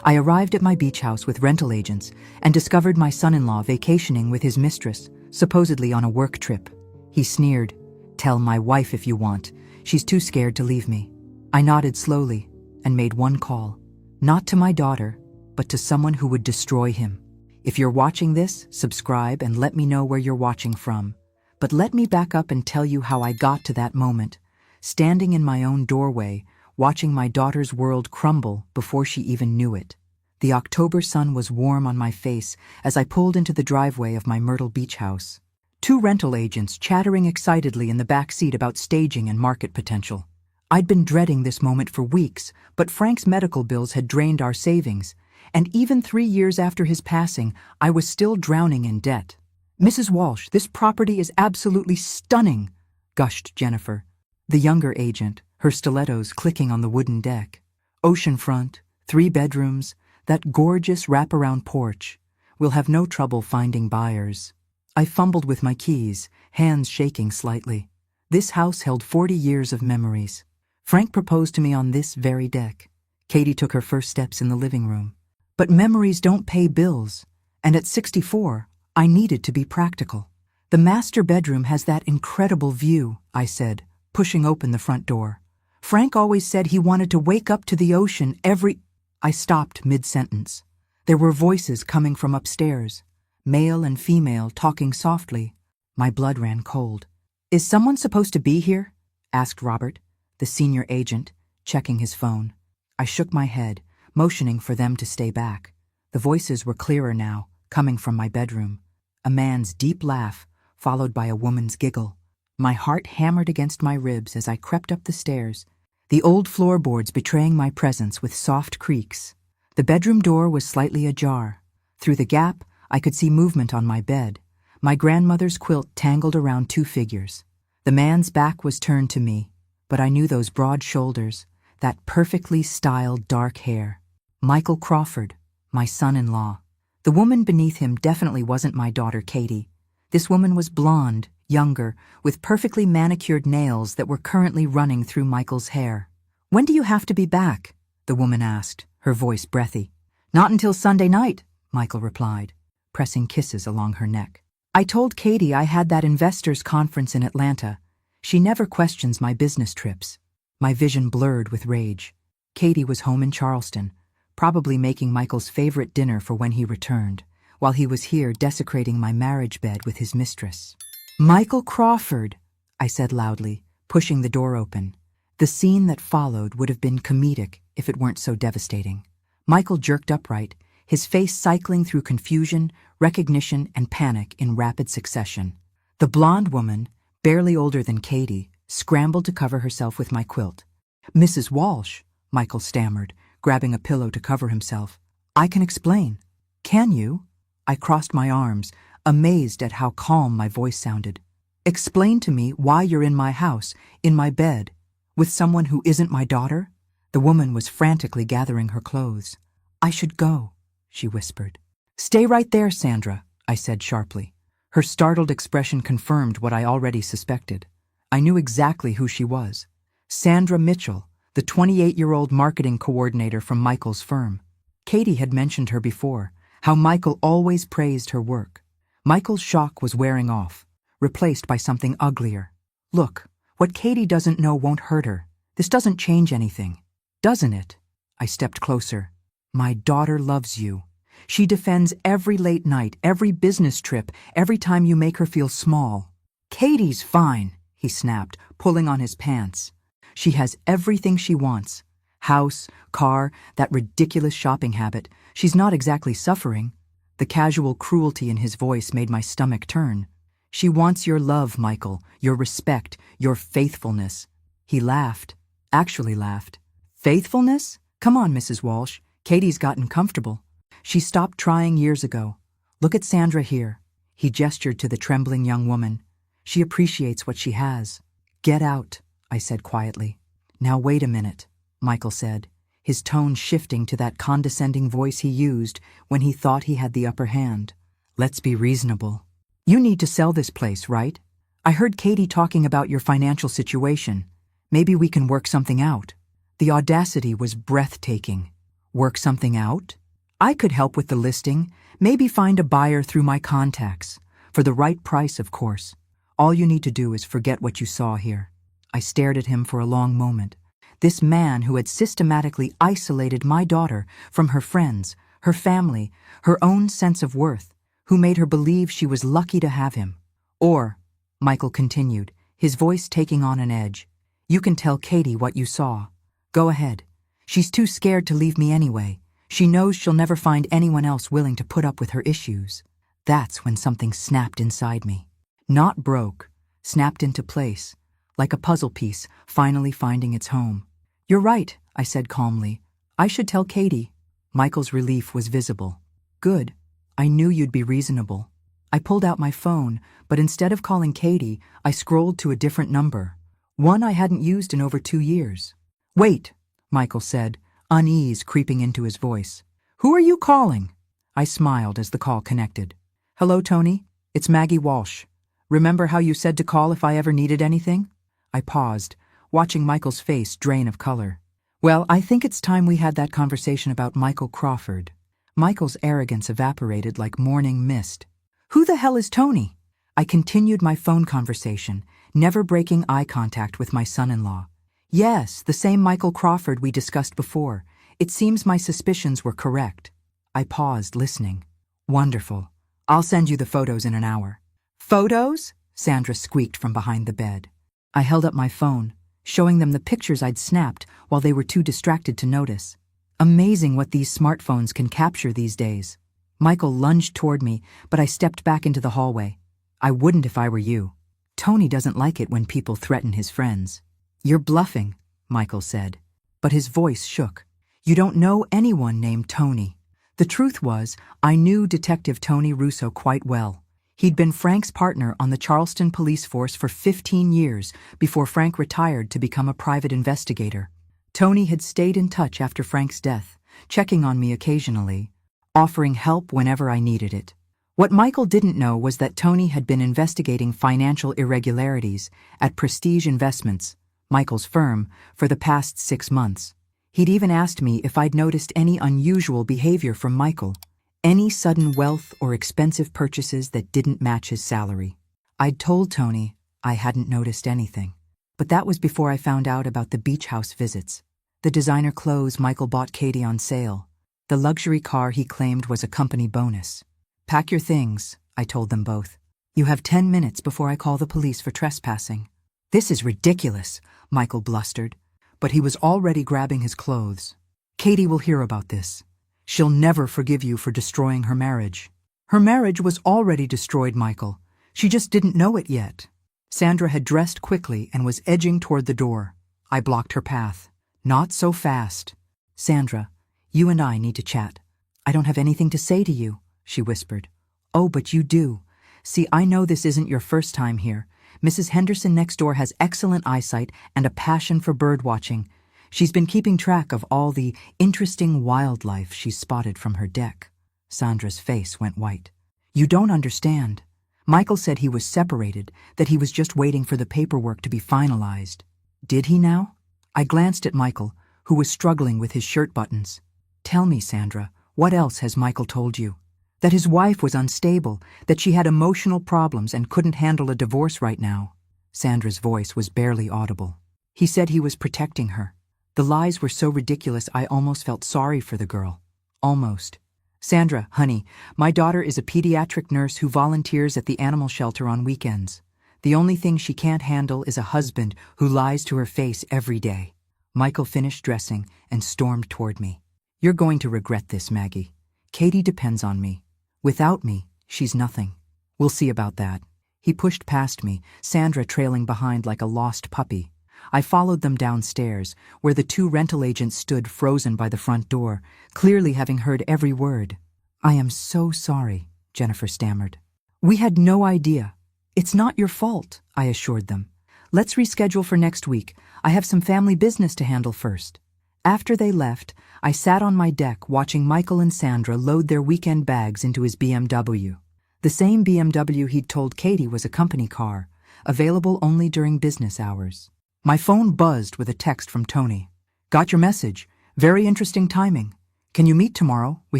I arrived at my beach house with rental agents and discovered my son-in-law vacationing with his mistress, supposedly on a work trip. He sneered, "Tell my wife if you want. She's too scared to leave me." I nodded slowly and made one call, not to my daughter, but to someone who would destroy him. If you're watching this, subscribe and let me know where you're watching from. But let me back up and tell you how I got to that moment, standing in my own doorway, watching my daughter's world crumble before she even knew it. The October sun was warm on my face as I pulled into the driveway of my Myrtle Beach house. Two rental agents chattering excitedly in the back seat about staging and market potential. I'd been dreading this moment for weeks, but Frank's medical bills had drained our savings, and even 3 years after his passing, I was still drowning in debt. "Mrs. Walsh, this property is absolutely stunning," gushed Jennifer, the younger agent, her stilettos clicking on the wooden deck. "Oceanfront, 3 bedrooms, that gorgeous wraparound porch. We'll have no trouble finding buyers." I fumbled with my keys, hands shaking slightly. This house held 40 years of memories. Frank proposed to me on this very deck. Katie took her first steps in the living room. But memories don't pay bills, and at 64, I needed to be practical. "The master bedroom has that incredible view," I said, pushing open the front door. "Frank always said he wanted to wake up to the ocean every—" I stopped mid-sentence. There were voices coming from upstairs, male and female talking softly. My blood ran cold. "Is someone supposed to be here?" asked Robert, the senior agent, checking his phone. I shook my head, motioning for them to stay back. The voices were clearer now, coming from my bedroom. A man's deep laugh, followed by a woman's giggle. My heart hammered against my ribs as I crept up the stairs, the old floorboards betraying my presence with soft creaks. The bedroom door was slightly ajar. Through the gap, I could see movement on my bed, my grandmother's quilt tangled around 2 figures. The man's back was turned to me, but I knew those broad shoulders, that perfectly styled dark hair. Michael Crawford, my son-in-law. The woman beneath him definitely wasn't my daughter Katie. This woman was blonde, younger, with perfectly manicured nails that were currently running through Michael's hair. "When do you have to be back?" the woman asked, her voice breathy. "Not until Sunday night," Michael replied, pressing kisses along her neck. "I told Katie I had that investors' conference in Atlanta. She never questions my business trips." My vision blurred with rage. Katie was home in Charleston, probably making Michael's favorite dinner for when he returned, while he was here desecrating my marriage bed with his mistress. "Michael Crawford," I said loudly, pushing the door open. The scene that followed would have been comedic if it weren't so devastating. Michael jerked upright, his face cycling through confusion, recognition, and panic in rapid succession. The blonde woman, barely older than Katie, scrambled to cover herself with my quilt. "Mrs. Walsh," Michael stammered, grabbing a pillow to cover himself. "I can explain." "Can you?" I crossed my arms, amazed at how calm my voice sounded. "Explain to me why you're in my house, in my bed, with someone who isn't my daughter?" The woman was frantically gathering her clothes. "I should go," she whispered. "Stay right there, Sandra," I said sharply. Her startled expression confirmed what I already suspected. I knew exactly who she was. Sandra Mitchell, the 28-year-old marketing coordinator from Michael's firm. Katie had mentioned her before, how Michael always praised her work. Michael's shock was wearing off, replaced by something uglier. "Look, what Katie doesn't know won't hurt her. This doesn't change anything." "Doesn't it?" I stepped closer. "My daughter loves you. She defends every late night, every business trip, every time you make her feel small." "Katie's fine," he snapped, pulling on his pants. "She has everything she wants. House, car, that ridiculous shopping habit. She's not exactly suffering." The casual cruelty in his voice made my stomach turn. "She wants your love, Michael, your respect, your faithfulness." He laughed, actually laughed. "Faithfulness? Come on, Mrs. Walsh. Katie's gotten comfortable. She stopped trying years ago. Look at Sandra here." He gestured to the trembling young woman. "She appreciates what she has." "Get out," I said quietly. "Now wait a minute," Michael said, his tone shifting to that condescending voice he used when he thought he had the upper hand. "Let's be reasonable. You need to sell this place, right? I heard Katie talking about your financial situation. Maybe we can work something out." The audacity was breathtaking. Work something out? I could help with the listing, maybe find a buyer through my contacts. For the right price, of course. All you need to do is forget what you saw here. I stared at him for a long moment. This man who had systematically isolated my daughter from her friends, her family, her own sense of worth, who made her believe she was lucky to have him. Or, Michael continued, his voice taking on an edge, you can tell Katie what you saw. Go ahead. She's too scared to leave me anyway. She knows she'll never find anyone else willing to put up with her issues. That's when something snapped inside me. Not broke, snapped into place, like a puzzle piece finally finding its home. You're right, I said calmly. I should tell Katie. Michael's relief was visible. Good. I knew you'd be reasonable. I pulled out my phone, but instead of calling Katie, I scrolled to a different number. One I hadn't used in over 2 years. Wait, Michael said, unease creeping into his voice. Who are you calling? I smiled as the call connected. Hello, Tony. It's Maggie Walsh. Remember how you said to call if I ever needed anything? I paused, watching Michael's face drain of color. Well, I think it's time we had that conversation about Michael Crawford. Michael's arrogance evaporated like morning mist. Who the hell is Tony? I continued my phone conversation, never breaking eye contact with my son-in-law. Yes, the same Michael Crawford we discussed before. It seems my suspicions were correct. I paused, listening. Wonderful. I'll send you the photos in an hour. Photos? Sandra squeaked from behind the bed. I held up my phone, showing them the pictures I'd snapped while they were too distracted to notice. Amazing what these smartphones can capture these days. Michael lunged toward me, but I stepped back into the hallway. I wouldn't if I were you. Tony doesn't like it when people threaten his friends. You're bluffing, Michael said, but his voice shook. You don't know anyone named Tony. The truth was, I knew Detective Tony Russo quite well. He'd been Frank's partner on the Charleston police force for 15 years before Frank retired to become a private investigator. Tony had stayed in touch after Frank's death, checking on me occasionally, offering help whenever I needed it. What Michael didn't know was that Tony had been investigating financial irregularities at Prestige Investments, Michael's firm, for the past 6 months. He'd even asked me if I'd noticed any unusual behavior from Michael, any sudden wealth or expensive purchases that didn't match his salary. I'd told Tony I hadn't noticed anything, but that was before I found out about the beach house visits, the designer clothes Michael bought Katie on sale, the luxury car he claimed was a company bonus. Pack your things, I told them both. You have 10 minutes before I call the police for trespassing. This is ridiculous, Michael blustered, but he was already grabbing his clothes. Katie will hear about this. She'll never forgive you for destroying her marriage. Her marriage was already destroyed, Michael. She just didn't know it yet. Sandra had dressed quickly and was edging toward the door. I blocked her path. Not so fast. Sandra, you and I need to chat. I don't have anything to say to you, she whispered. Oh, but you do. See, I know this isn't your first time here. Mrs. Henderson next door has excellent eyesight and a passion for bird watching. She's been keeping track of all the interesting wildlife she's spotted from her deck. Sandra's face went white. You don't understand. Michael said he was separated, that he was just waiting for the paperwork to be finalized. Did he now? I glanced at Michael, who was struggling with his shirt buttons. Tell me, Sandra, what else has Michael told you? That his wife was unstable, that she had emotional problems and couldn't handle a divorce right now. Sandra's voice was barely audible. He said he was protecting her. The lies were so ridiculous I almost felt sorry for the girl. Almost. Sandra, honey, my daughter is a pediatric nurse who volunteers at the animal shelter on weekends. The only thing she can't handle is a husband who lies to her face every day. Michael finished dressing and stormed toward me. You're going to regret this, Maggie. Katie depends on me. Without me, she's nothing. We'll see about that. He pushed past me, Sandra trailing behind like a lost puppy. I followed them downstairs, where the 2 rental agents stood frozen by the front door, clearly having heard every word. I am so sorry, Jennifer stammered. We had no idea. It's not your fault, I assured them. Let's reschedule for next week. I have some family business to handle first. After they left, I sat on my deck watching Michael and Sandra load their weekend bags into his BMW. The same BMW he'd told Katie was a company car, available only during business hours. My phone buzzed with a text from Tony. Got your message. Very interesting timing. Can you meet tomorrow? We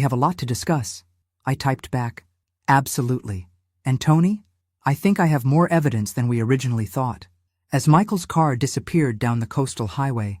have a lot to discuss. I typed back, absolutely. And Tony? I think I have more evidence than we originally thought. As Michael's car disappeared down the coastal highway,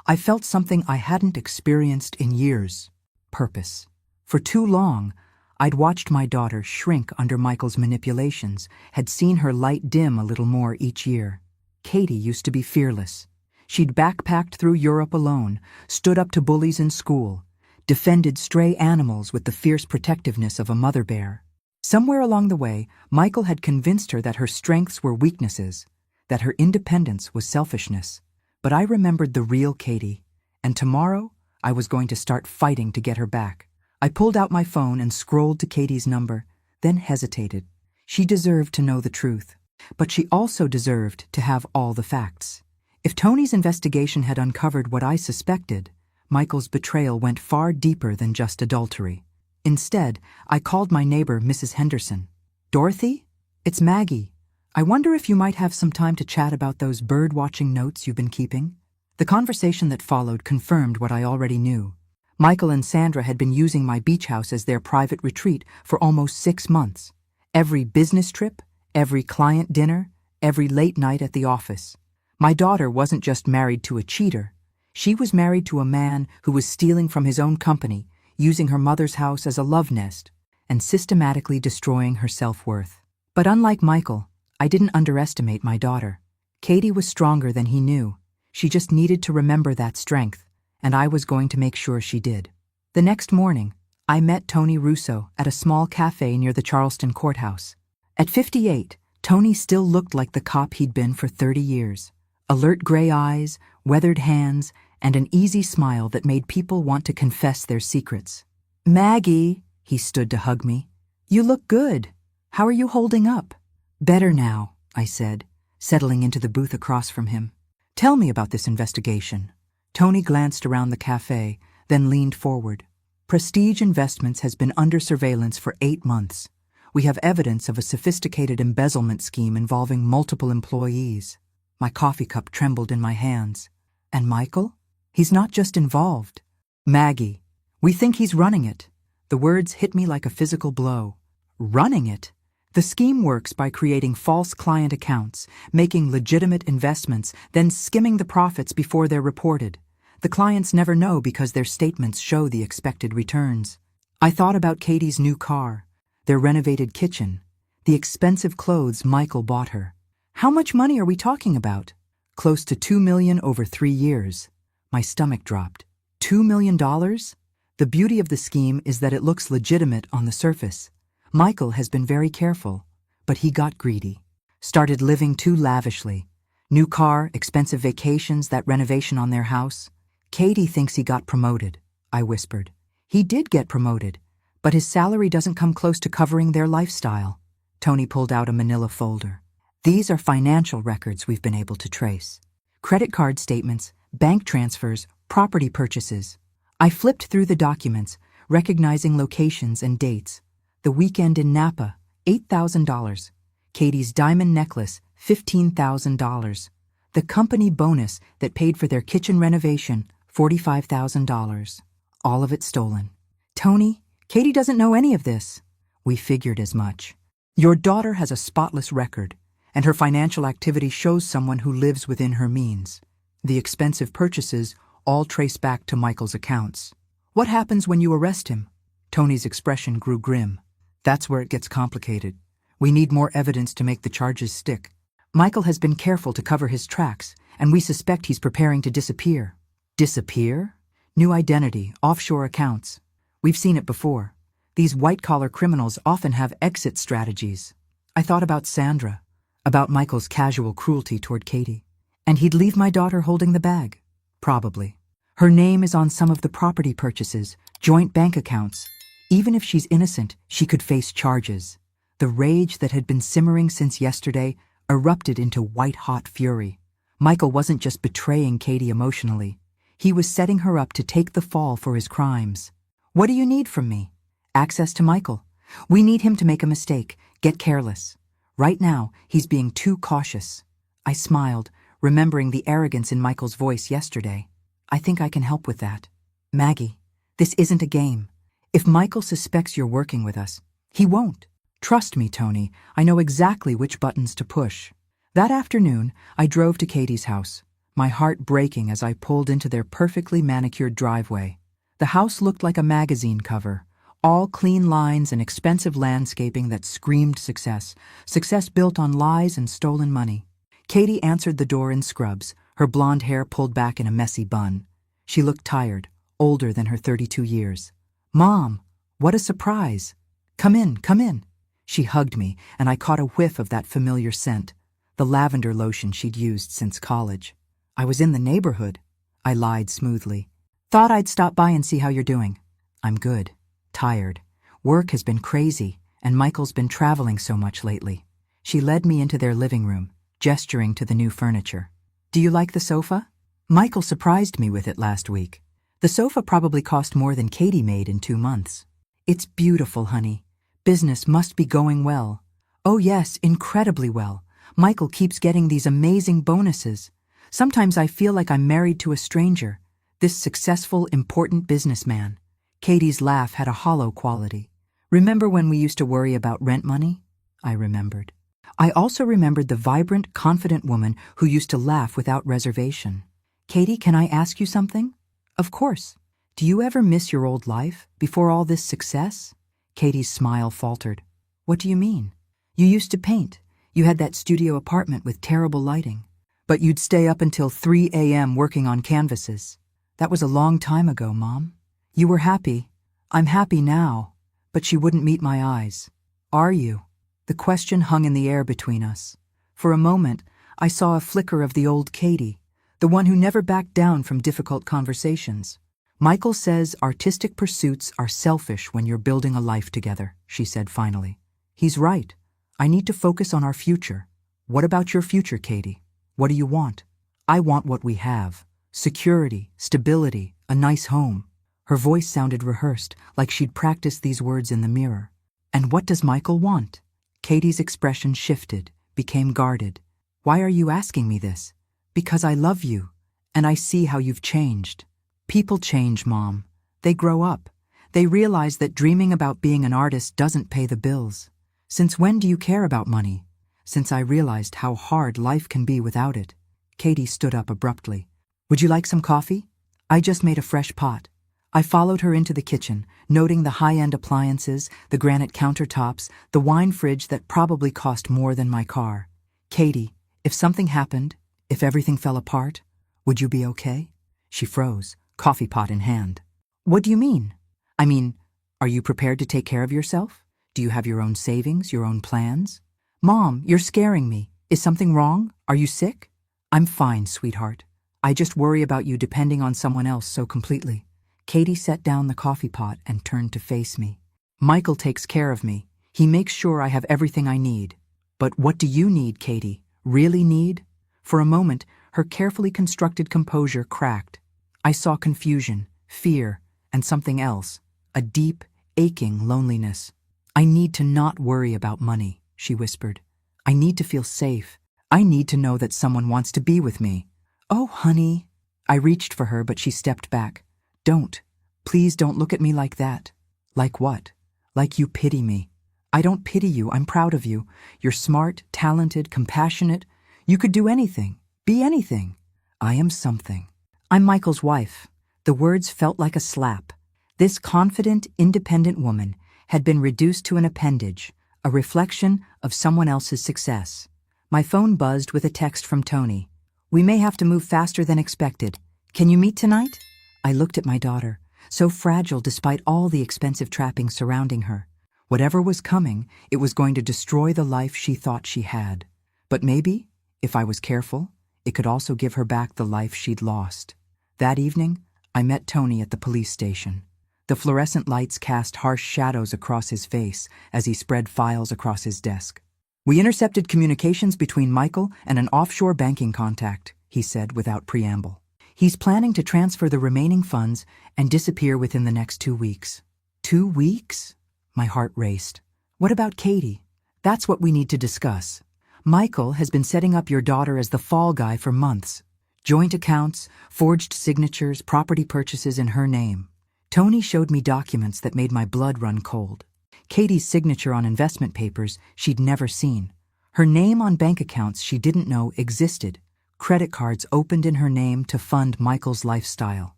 I felt something I hadn't experienced in years. Purpose. For too long, I'd watched my daughter shrink under Michael's manipulations, had seen her light dim a little more each year. Katie used to be fearless. She'd backpacked through Europe alone, stood up to bullies in school, defended stray animals with the fierce protectiveness of a mother bear. Somewhere along the way, Michael had convinced her that her strengths were weaknesses, that her independence was selfishness. But I remembered the real Katie, and tomorrow I was going to start fighting to get her back. I pulled out my phone and scrolled to Katie's number, then hesitated. She deserved to know the truth, but she also deserved to have all the facts. If Tony's investigation had uncovered what I suspected, Michael's betrayal went far deeper than just adultery. Instead, I called my neighbor, Mrs. Henderson. Dorothy? It's Maggie. I wonder if you might have some time to chat about those bird-watching notes you've been keeping? The conversation that followed confirmed what I already knew. Michael and Sandra had been using my beach house as their private retreat for almost 6 months. Every business trip, every client dinner, every late night at the office. My daughter wasn't just married to a cheater. She was married to a man who was stealing from his own company, using her mother's house as a love nest, and systematically destroying her self-worth. But unlike Michael, I didn't underestimate my daughter. Katie was stronger than he knew. She just needed to remember that strength, and I was going to make sure she did. The next morning, I met Tony Russo at a small cafe near the Charleston courthouse. At 58, Tony still looked like the cop he'd been for 30 years. Alert gray eyes, weathered hands, and an easy smile that made people want to confess their secrets. Maggie, he stood to hug me. You look good. How are you holding up? Better now, I said, settling into the booth across from him. Tell me about this investigation. Tony glanced around the cafe, then leaned forward. Prestige Investments has been under surveillance for 8 months. We have evidence of a sophisticated embezzlement scheme involving multiple employees. My coffee cup trembled in my hands. And Michael? He's not just involved. Maggie, we think he's running it. The words hit me like a physical blow. Running it? The scheme works by creating false client accounts, making legitimate investments, then skimming the profits before they're reported. The clients never know because their statements show the expected returns. I thought about Katie's new car, their renovated kitchen, the expensive clothes Michael bought her. How much money are we talking about? Close to $2 million over 3 years. My stomach dropped. $2 million? The beauty of the scheme is that it looks legitimate on the surface. Michael has been very careful, but he got greedy. Started living too lavishly. New car, expensive vacations, that renovation on their house. Katie thinks he got promoted, I whispered. He did get promoted, but his salary doesn't come close to covering their lifestyle. Tony pulled out a manila folder. These are financial records we've been able to trace. Credit card statements, bank transfers, property purchases. I flipped through the documents, recognizing locations and dates. The weekend in Napa, $8,000. Katie's diamond necklace, $15,000. The company bonus that paid for their kitchen renovation, $45,000. All of it stolen. Tony, Katie doesn't know any of this. We figured as much. Your daughter has a spotless record, and her financial activity shows someone who lives within her means. The expensive purchases all trace back to Michael's accounts. What happens when you arrest him? Tony's expression grew grim. That's where it gets complicated. We need more evidence to make the charges stick. Michael has been careful to cover his tracks, and we suspect he's preparing to disappear. Disappear? New identity, offshore accounts. We've seen it before. These white-collar criminals often have exit strategies. I thought about Sandra, about Michael's casual cruelty toward Katie. And he'd leave my daughter holding the bag. Probably. Her name is on some of the property purchases, joint bank accounts. Even if she's innocent, she could face charges. The rage that had been simmering since yesterday erupted into white-hot fury. Michael wasn't just betraying Katie emotionally. He was setting her up to take the fall for his crimes. What do you need from me? Access to Michael. We need him to make a mistake, get careless. Right now, he's being too cautious. I smiled, remembering the arrogance in Michael's voice yesterday. I think I can help with that. Maggie, This isn't a game. If Michael suspects you're working with us, he won't. Trust me, Tony, I know exactly which buttons to push. That afternoon, I drove to Katie's house, my heart breaking as I pulled into their perfectly manicured driveway. The house looked like a magazine cover, all clean lines and expensive landscaping that screamed success, success built on lies and stolen money. Katie answered the door in scrubs, her blonde hair pulled back in a messy bun. She looked tired, older than her 32 years. "Mom, what a surprise! Come in, come in." She hugged me, and I caught a whiff of that familiar scent, the lavender lotion she'd used since college. "I was in the neighborhood," I lied smoothly. "Thought I'd stop by and see how you're doing." "I'm good. Tired. Work has been crazy, and Michael's been traveling so much lately." She led me into their living room, gesturing to the new furniture. "Do you like the sofa? Michael surprised me with it last week. The sofa probably cost more than Katie made in 2 months." "It's beautiful, honey. Business must be going well." "Oh yes, incredibly well. Michael keeps getting these amazing bonuses. Sometimes I feel like I'm married to a stranger, this successful, important businessman." Katie's laugh had a hollow quality. "Remember when we used to worry about rent money?" I remembered. I also remembered the vibrant, confident woman who used to laugh without reservation. "Katie, can I ask you something?" "Of course. Do you ever miss your old life, before all this success?" Katie's smile faltered. "What do you mean?" "You used to paint. You had that studio apartment with terrible lighting. But you'd stay up until 3 a.m. working on canvases. That was a long time ago, Mom. You were happy. I'm happy now." But she wouldn't meet my eyes. "Are you?" The question hung in the air between us. For a moment, I saw a flicker of the old Katie, the one who never backed down from difficult conversations. "Michael says artistic pursuits are selfish when you're building a life together," she said finally. "He's right. I need to focus on our future." "What about your future, Katie? What do you want?" "I want what we have. Security, stability, a nice home." Her voice sounded rehearsed, like she'd practiced these words in the mirror. "And what does Michael want?" Katie's expression shifted, became guarded. "Why are you asking me this?" "Because I love you, and I see how you've changed." "People change, Mom. They grow up. They realize that dreaming about being an artist doesn't pay the bills." "Since when do you care about money?" "Since I realized how hard life can be without it." Katie stood up abruptly. "Would you like some coffee? I just made a fresh pot." I followed her into the kitchen, noting the high-end appliances, the granite countertops, the wine fridge that probably cost more than my car. "Katie, if something happened, if everything fell apart, would you be okay?" She froze, coffee pot in hand. "What do you mean?" "I mean, are you prepared to take care of yourself? Do you have your own savings, your own plans?" "Mom, you're scaring me. Is something wrong? Are you sick?" "I'm fine, sweetheart. I just worry about you depending on someone else so completely." Katie set down the coffee pot and turned to face me. "Michael takes care of me. He makes sure I have everything I need." "But what do you need, Katie? Really need?" For a moment, her carefully constructed composure cracked. I saw confusion, fear, and something else, a deep, aching loneliness. "I need to not worry about money," she whispered. "I need to feel safe. I need to know that someone wants to be with me." "Oh, honey." I reached for her, but she stepped back. "Don't. Please don't look at me like that." "Like what?" "Like you pity me." "I don't pity you. I'm proud of you. You're smart, talented, compassionate. You could do anything. Be anything." "I am something. I'm Michael's wife." The words felt like a slap. This confident, independent woman had been reduced to an appendage, a reflection of someone else's success. My phone buzzed with a text from Tony. "We may have to move faster than expected. Can you meet tonight?" I looked at my daughter, so fragile despite all the expensive trappings surrounding her. Whatever was coming, it was going to destroy the life she thought she had. But maybe, if I was careful, it could also give her back the life she'd lost. That evening, I met Tony at the police station. The fluorescent lights cast harsh shadows across his face as he spread files across his desk. "We intercepted communications between Michael and an offshore banking contact," he said without preamble. "He's planning to transfer the remaining funds and disappear within the next 2 weeks." 2 weeks? My heart raced. "What about Katie?" "That's what we need to discuss. Michael has been setting up your daughter as the fall guy for months. Joint accounts, forged signatures, property purchases in her name. Tony showed me documents that made my blood run cold. Katie's signature on investment papers she'd never seen. Her name on bank accounts she didn't know existed. Credit cards opened in her name to fund Michael's lifestyle.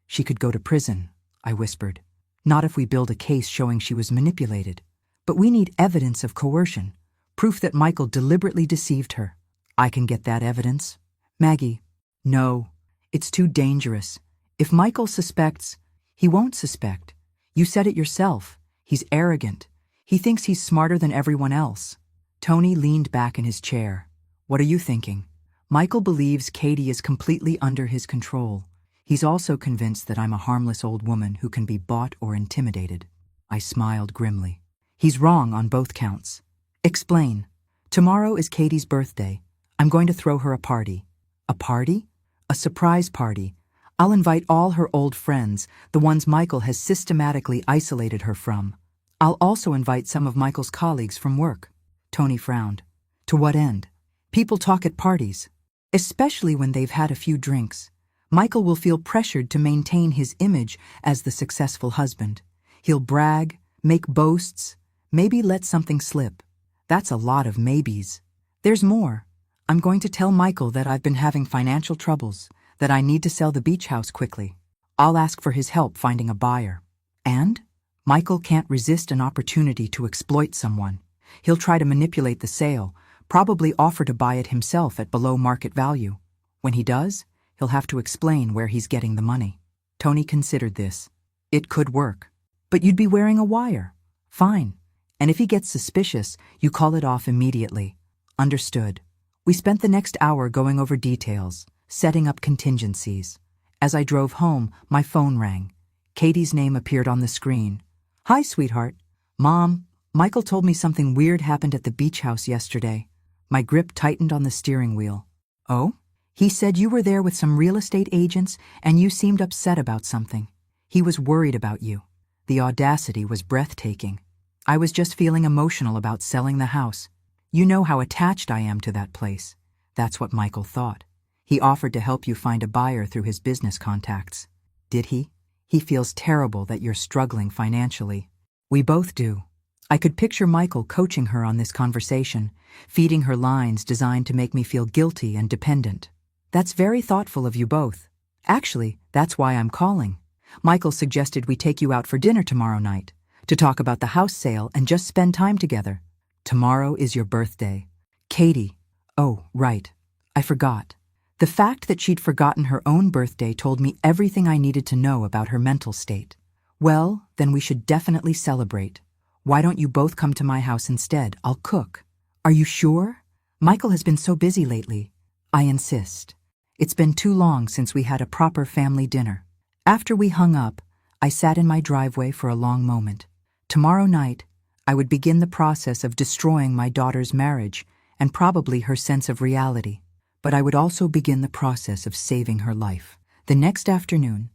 She could go to prison, I whispered. Not if we build a case showing she was manipulated. But we need evidence of coercion, proof that Michael deliberately deceived her. I can get that evidence. Maggie, no, it's too dangerous. If Michael suspects, he won't suspect. You said it yourself. He's arrogant. He thinks he's smarter than everyone else. Tony leaned back in his chair. What are you thinking? Michael believes Katie is completely under his control. He's also convinced that I'm a harmless old woman who can be bought or intimidated. I smiled grimly. He's wrong on both counts. Explain. Tomorrow is Katie's birthday. I'm going to throw her a party. A party? A surprise party. I'll invite all her old friends, the ones Michael has systematically isolated her from. I'll also invite some of Michael's colleagues from work. Tony frowned. To what end? People talk at parties, especially when they've had a few drinks. Michael will feel pressured to maintain his image as the successful husband. He'll brag, make boasts, maybe let something slip. That's a lot of maybes. There's more. I'm going to tell Michael that I've been having financial troubles, that I need to sell the beach house quickly. I'll ask for his help finding a buyer. And? Michael can't resist an opportunity to exploit someone. He'll try to manipulate the sale, probably offer to buy it himself at below market value. When he does, he'll have to explain where he's getting the money. Tony considered this. It could work. But you'd be wearing a wire. Fine. And if he gets suspicious, you call it off immediately. Understood. We spent the next hour going over details, setting up contingencies. As I drove home, my phone rang. Katie's name appeared on the screen. Hi, sweetheart. Mom, Michael told me something weird happened at the beach house yesterday. My grip tightened on the steering wheel. Oh? He said you were there with some real estate agents and you seemed upset about something. He was worried about you. The audacity was breathtaking. I was just feeling emotional about selling the house. You know how attached I am to that place. That's what Michael thought. He offered to help you find a buyer through his business contacts. Did he? He feels terrible that you're struggling financially. We both do. I could picture Michael coaching her on this conversation, feeding her lines designed to make me feel guilty and dependent. That's very thoughtful of you both. Actually, that's why I'm calling. Michael suggested we take you out for dinner tomorrow night, to talk about the house sale and just spend time together. Tomorrow is your birthday. Katie. Oh, right. I forgot. The fact that she'd forgotten her own birthday told me everything I needed to know about her mental state. Well, then we should definitely celebrate. Why don't you both come to my house instead? I'll cook. Are you sure? Michael has been so busy lately. I insist. It's been too long since we had a proper family dinner. After we hung up, I sat in my driveway for a long moment. Tomorrow night, I would begin the process of destroying my daughter's marriage and probably her sense of reality. But I would also begin the process of saving her life. The next afternoon,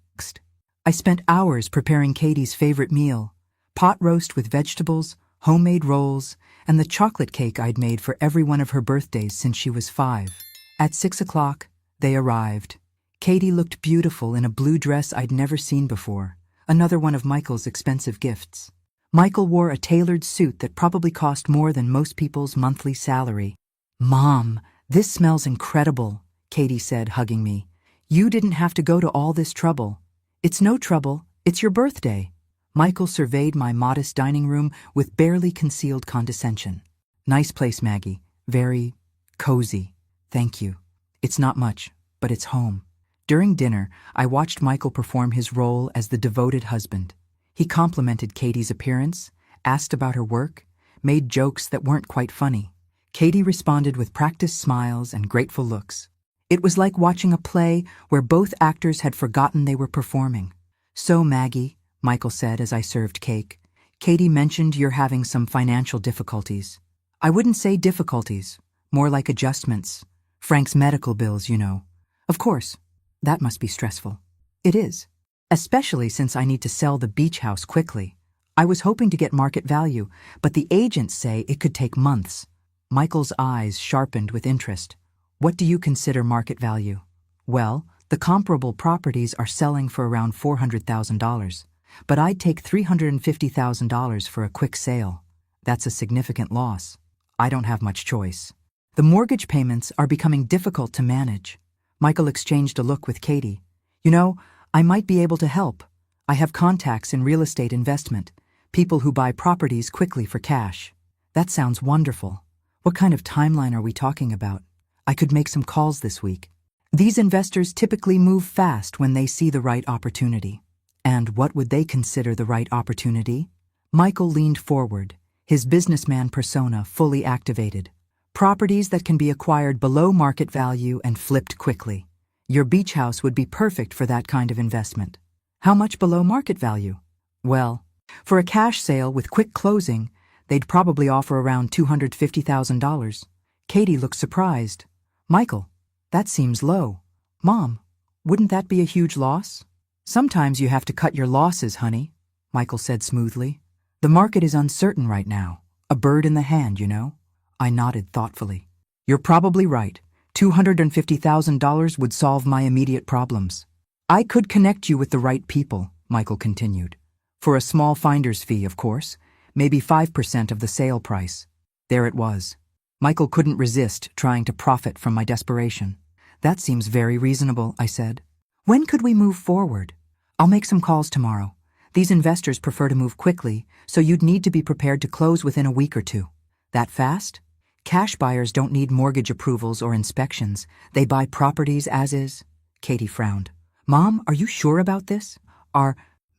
I spent hours preparing Katie's favorite meal, pot roast with vegetables, homemade rolls, and the chocolate cake I'd made for every one of her birthdays since she was 5. At 6 o'clock, they arrived. Katie looked beautiful in a blue dress I'd never seen before, another one of Michael's expensive gifts. Michael wore a tailored suit that probably cost more than most people's monthly salary. Mom, this smells incredible, Katie said, hugging me. You didn't have to go to all this trouble. It's no trouble, it's your birthday. Michael surveyed my modest dining room with barely concealed condescension. Nice place, Maggie. Very cozy. Thank you. It's not much, but it's home. During dinner, I watched Michael perform his role as the devoted husband. He complimented Katie's appearance, asked about her work, made jokes that weren't quite funny. Katie responded with practiced smiles and grateful looks. It was like watching a play where both actors had forgotten they were performing. So, Maggie, Michael said as I served cake, Katie mentioned you're having some financial difficulties. I wouldn't say difficulties, more like adjustments. Frank's medical bills, you know. Of course, that must be stressful. It is. Especially since I need to sell the beach house quickly. I was hoping to get market value, but the agents say it could take months. Michael's eyes sharpened with interest. What do you consider market value? Well, the comparable properties are selling for around $400,000. but I'd take $350,000 for a quick sale. That's a significant loss. I don't have much choice. The mortgage payments are becoming difficult to manage. Michael exchanged a look with Katie. You know, I might be able to help. I have contacts in real estate investment, people who buy properties quickly for cash. That sounds wonderful. What kind of timeline are we talking about? I could make some calls this week. These investors typically move fast when they see the right opportunity. And what would they consider the right opportunity? Michael leaned forward, his businessman persona fully activated. Properties that can be acquired below market value and flipped quickly. Your beach house would be perfect for that kind of investment. How much below market value? Well, for a cash sale with quick closing, they'd probably offer around $250,000. Katie looked surprised. Michael, that seems low. Mom, wouldn't that be a huge loss? Sometimes you have to cut your losses, honey, Michael said smoothly. The market is uncertain right now. A bird in the hand, you know. I nodded thoughtfully. You're probably right. $250,000 would solve my immediate problems. I could connect you with the right people, Michael continued. For a small finder's fee, of course, maybe 5% of the sale price. There it was. Michael couldn't resist trying to profit from my desperation. That seems very reasonable, I said. When could we move forward? I'll make some calls tomorrow. These investors prefer to move quickly, so you'd need to be prepared to close within a week or two. That fast? Cash buyers don't need mortgage approvals or inspections. They buy properties as is. Katie frowned. Mom, are you sure about this?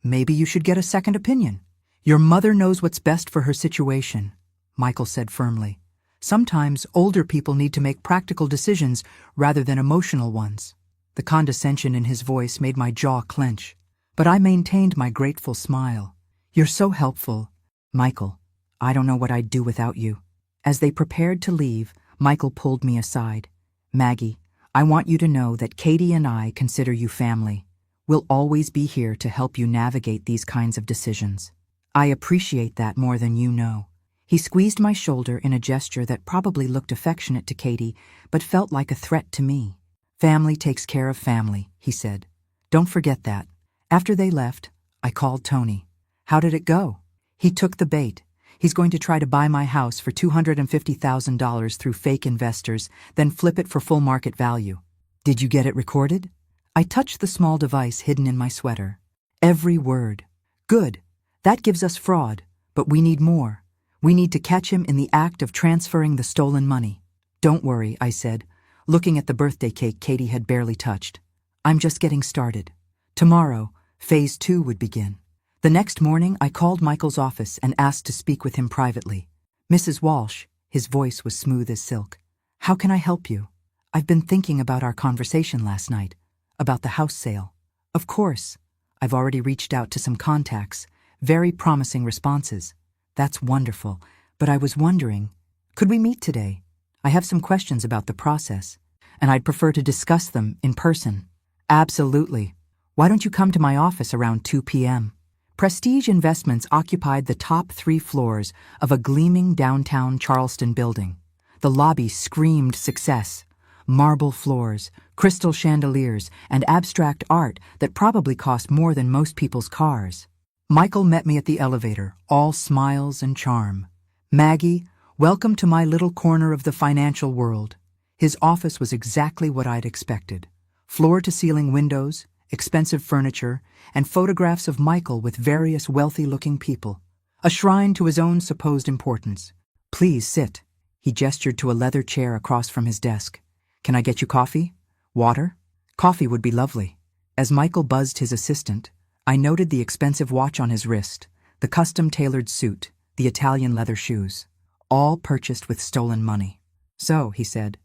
Maybe you should get a second opinion. Your mother knows what's best for her situation, Michael said firmly. Sometimes older people need to make practical decisions rather than emotional ones. The condescension in his voice made my jaw clench, but I maintained my grateful smile. You're so helpful. Michael, I don't know what I'd do without you. As they prepared to leave, Michael pulled me aside. Maggie, I want you to know that Katie and I consider you family. We'll always be here to help you navigate these kinds of decisions. I appreciate that more than you know. He squeezed my shoulder in a gesture that probably looked affectionate to Katie, but felt like a threat to me. Family takes care of family, he said. Don't forget that. After they left, I called Tony. How did it go? He took the bait. He's going to try to buy my house for $250,000 through fake investors, then flip it for full market value. Did you get it recorded? I touched the small device hidden in my sweater. Every word. Good. That gives us fraud, but we need more. We need to catch him in the act of transferring the stolen money. Don't worry, I said, looking at the birthday cake Katie had barely touched. I'm just getting started. Tomorrow, phase 2 would begin. The next morning, I called Michael's office and asked to speak with him privately. Mrs. Walsh, his voice was smooth as silk. How can I help you? I've been thinking about our conversation last night, about the house sale. Of course. I've already reached out to some contacts, very promising responses. That's wonderful, but I was wondering, could we meet today? I have some questions about the process, and I'd prefer to discuss them in person. Absolutely. Why don't you come to my office around 2 p.m.? Prestige Investments occupied the top 3 floors of a gleaming downtown Charleston building. The lobby screamed success. Marble floors, crystal chandeliers, and abstract art that probably cost more than most people's cars. Michael met me at the elevator, all smiles and charm. Maggie, welcome to my little corner of the financial world. His office was exactly what I'd expected. Floor-to-ceiling windows, expensive furniture, and photographs of Michael with various wealthy-looking people. A shrine to his own supposed importance. Please sit. He gestured to a leather chair across from his desk. Can I get you coffee? Water? Coffee would be lovely. As Michael buzzed his assistant, I noted the expensive watch on his wrist, the custom-tailored suit, the Italian leather shoes, all purchased with stolen money. So, he said,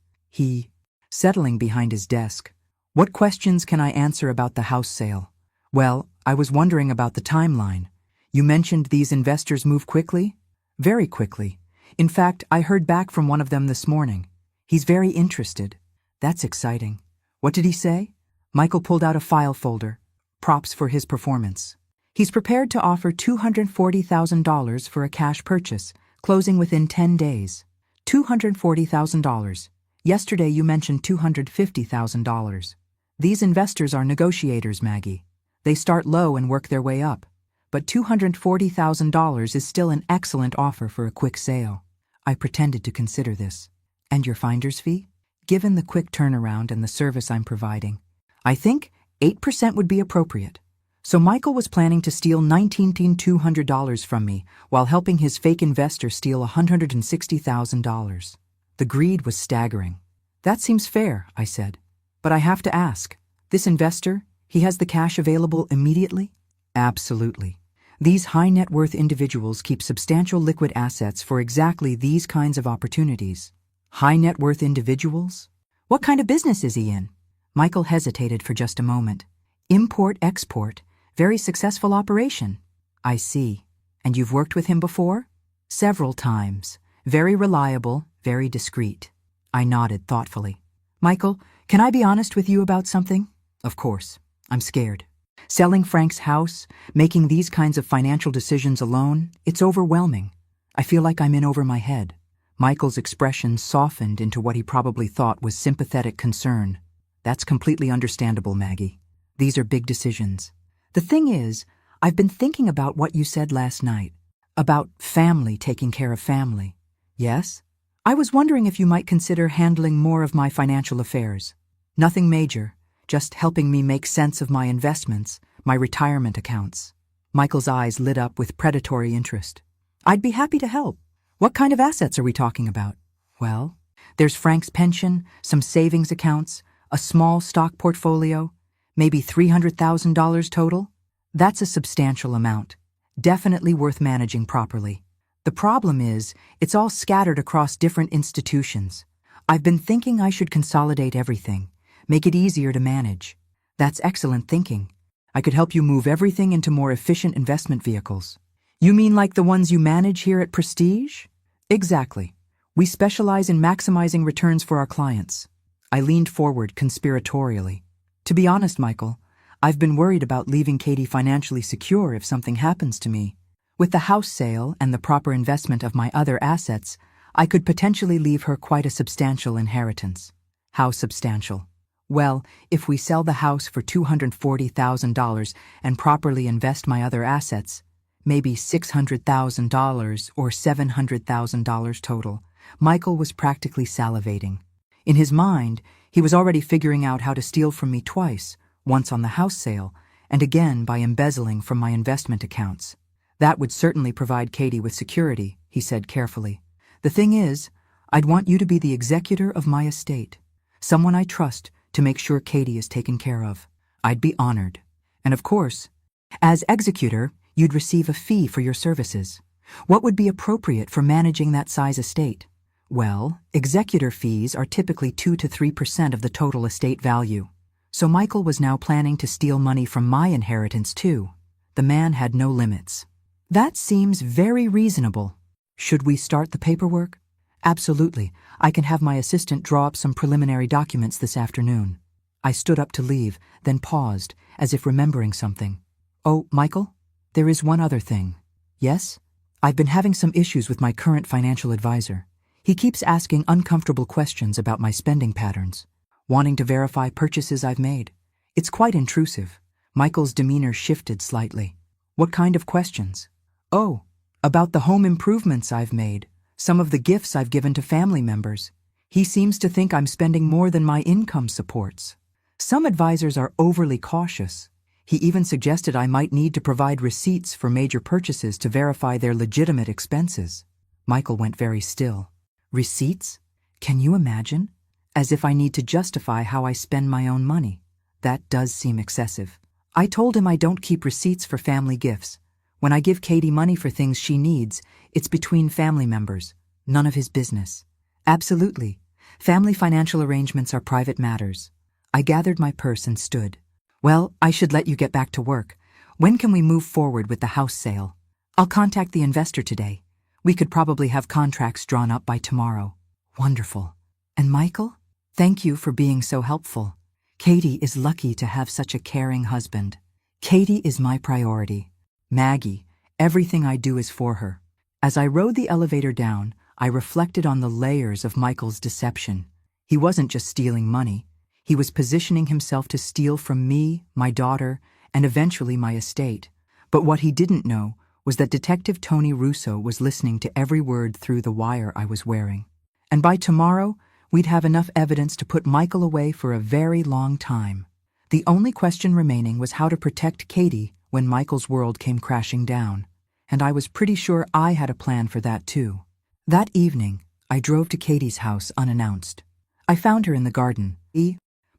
settling behind his desk, what questions can I answer about the house sale? Well, I was wondering about the timeline. You mentioned these investors move quickly? Very quickly. In fact, I heard back from one of them this morning. He's very interested. That's exciting. What did he say? Michael pulled out a file folder. Props for his performance. He's prepared to offer $240,000 for a cash purchase, closing within 10 days. $240,000. Yesterday you mentioned $250,000. These investors are negotiators, Maggie. They start low and work their way up. but $240,000 is still an excellent offer for a quick sale. I pretended to consider this. And your finder's fee? Given the quick turnaround and the service I'm providing, I think 8% would be appropriate. So Michael was planning to steal $19,200 from me while helping his fake investor steal $160,000. The greed was staggering. That seems fair, I said. But I have to ask, this investor, he has the cash available immediately? Absolutely. These high net worth individuals keep substantial liquid assets for exactly these kinds of opportunities. High net worth individuals? What kind of business is he in? Michael hesitated for just a moment. Import-export, very successful operation. I see. And you've worked with him before? Several times. Very reliable, very discreet. I nodded thoughtfully. Michael, can I be honest with you about something? Of course. I'm scared. Selling Frank's house, making these kinds of financial decisions alone, it's overwhelming. I feel like I'm in over my head. Michael's expression softened into what he probably thought was sympathetic concern. That's completely understandable, Maggie. These are big decisions. The thing is, I've been thinking about what you said last night, about family taking care of family. Yes? I was wondering if you might consider handling more of my financial affairs. Nothing major, just helping me make sense of my investments, my retirement accounts. Michael's eyes lit up with predatory interest. I'd be happy to help. What kind of assets are we talking about? Well, there's Frank's pension, some savings accounts, a small stock portfolio, maybe $300,000 total. That's a substantial amount. Definitely worth managing properly. The problem is, it's all scattered across different institutions. I've been thinking I should consolidate everything, make it easier to manage. That's excellent thinking. I could help you move everything into more efficient investment vehicles. You mean like the ones you manage here at Prestige? Exactly. We specialize in maximizing returns for our clients. I leaned forward conspiratorially. To be honest, Michael, I've been worried about leaving Katie financially secure if something happens to me. With the house sale and the proper investment of my other assets, I could potentially leave her quite a substantial inheritance. How substantial? Well, if we sell the house for $240,000 and properly invest my other assets, maybe $600,000 or $700,000 total. Michael was practically salivating. In his mind, he was already figuring out how to steal from me twice, once on the house sale, and again by embezzling from my investment accounts. That would certainly provide Katie with security, he said carefully. The thing is, I'd want you to be the executor of my estate, someone I trust to make sure Katie is taken care of. I'd be honored. And of course, as executor, you'd receive a fee for your services. What would be appropriate for managing that size estate? Well, executor fees are typically 2 to 3% of the total estate value. So Michael was now planning to steal money from my inheritance too. The man had no limits. That seems very reasonable. Should we start the paperwork? Absolutely. I can have my assistant draw up some preliminary documents this afternoon. I stood up to leave, then paused, as if remembering something. Oh, Michael? There is one other thing. Yes? I've been having some issues with my current financial advisor. He keeps asking uncomfortable questions about my spending patterns, wanting to verify purchases I've made. It's quite intrusive. Michael's demeanor shifted slightly. What kind of questions? Oh, about the home improvements I've made, some of the gifts I've given to family members. He seems to think I'm spending more than my income supports. Some advisors are overly cautious. He even suggested I might need to provide receipts for major purchases to verify their legitimate expenses. Michael went very still. Receipts? Can you imagine? As if I need to justify how I spend my own money. That does seem excessive. I told him I don't keep receipts for family gifts. When I give Katie money for things she needs, it's between family members, none of his business. Absolutely. Family financial arrangements are private matters. I gathered my purse and stood. Well, I should let you get back to work. When can we move forward with the house sale? I'll contact the investor today. We could probably have contracts drawn up by tomorrow. Wonderful. And Michael? Thank you for being so helpful. Katie is lucky to have such a caring husband. Katie is my priority. Maggie, everything I do is for her. As I rode the elevator down, I reflected on the layers of Michael's deception. He wasn't just stealing money. He was positioning himself to steal from me, my daughter, and eventually my estate. But what he didn't know was that Detective Tony Russo was listening to every word through the wire I was wearing. And by tomorrow, we'd have enough evidence to put Michael away for a very long time. The only question remaining was how to protect Katie when Michael's world came crashing down. And I was pretty sure I had a plan for that too. That evening, I drove to Katie's house unannounced. I found her in the garden,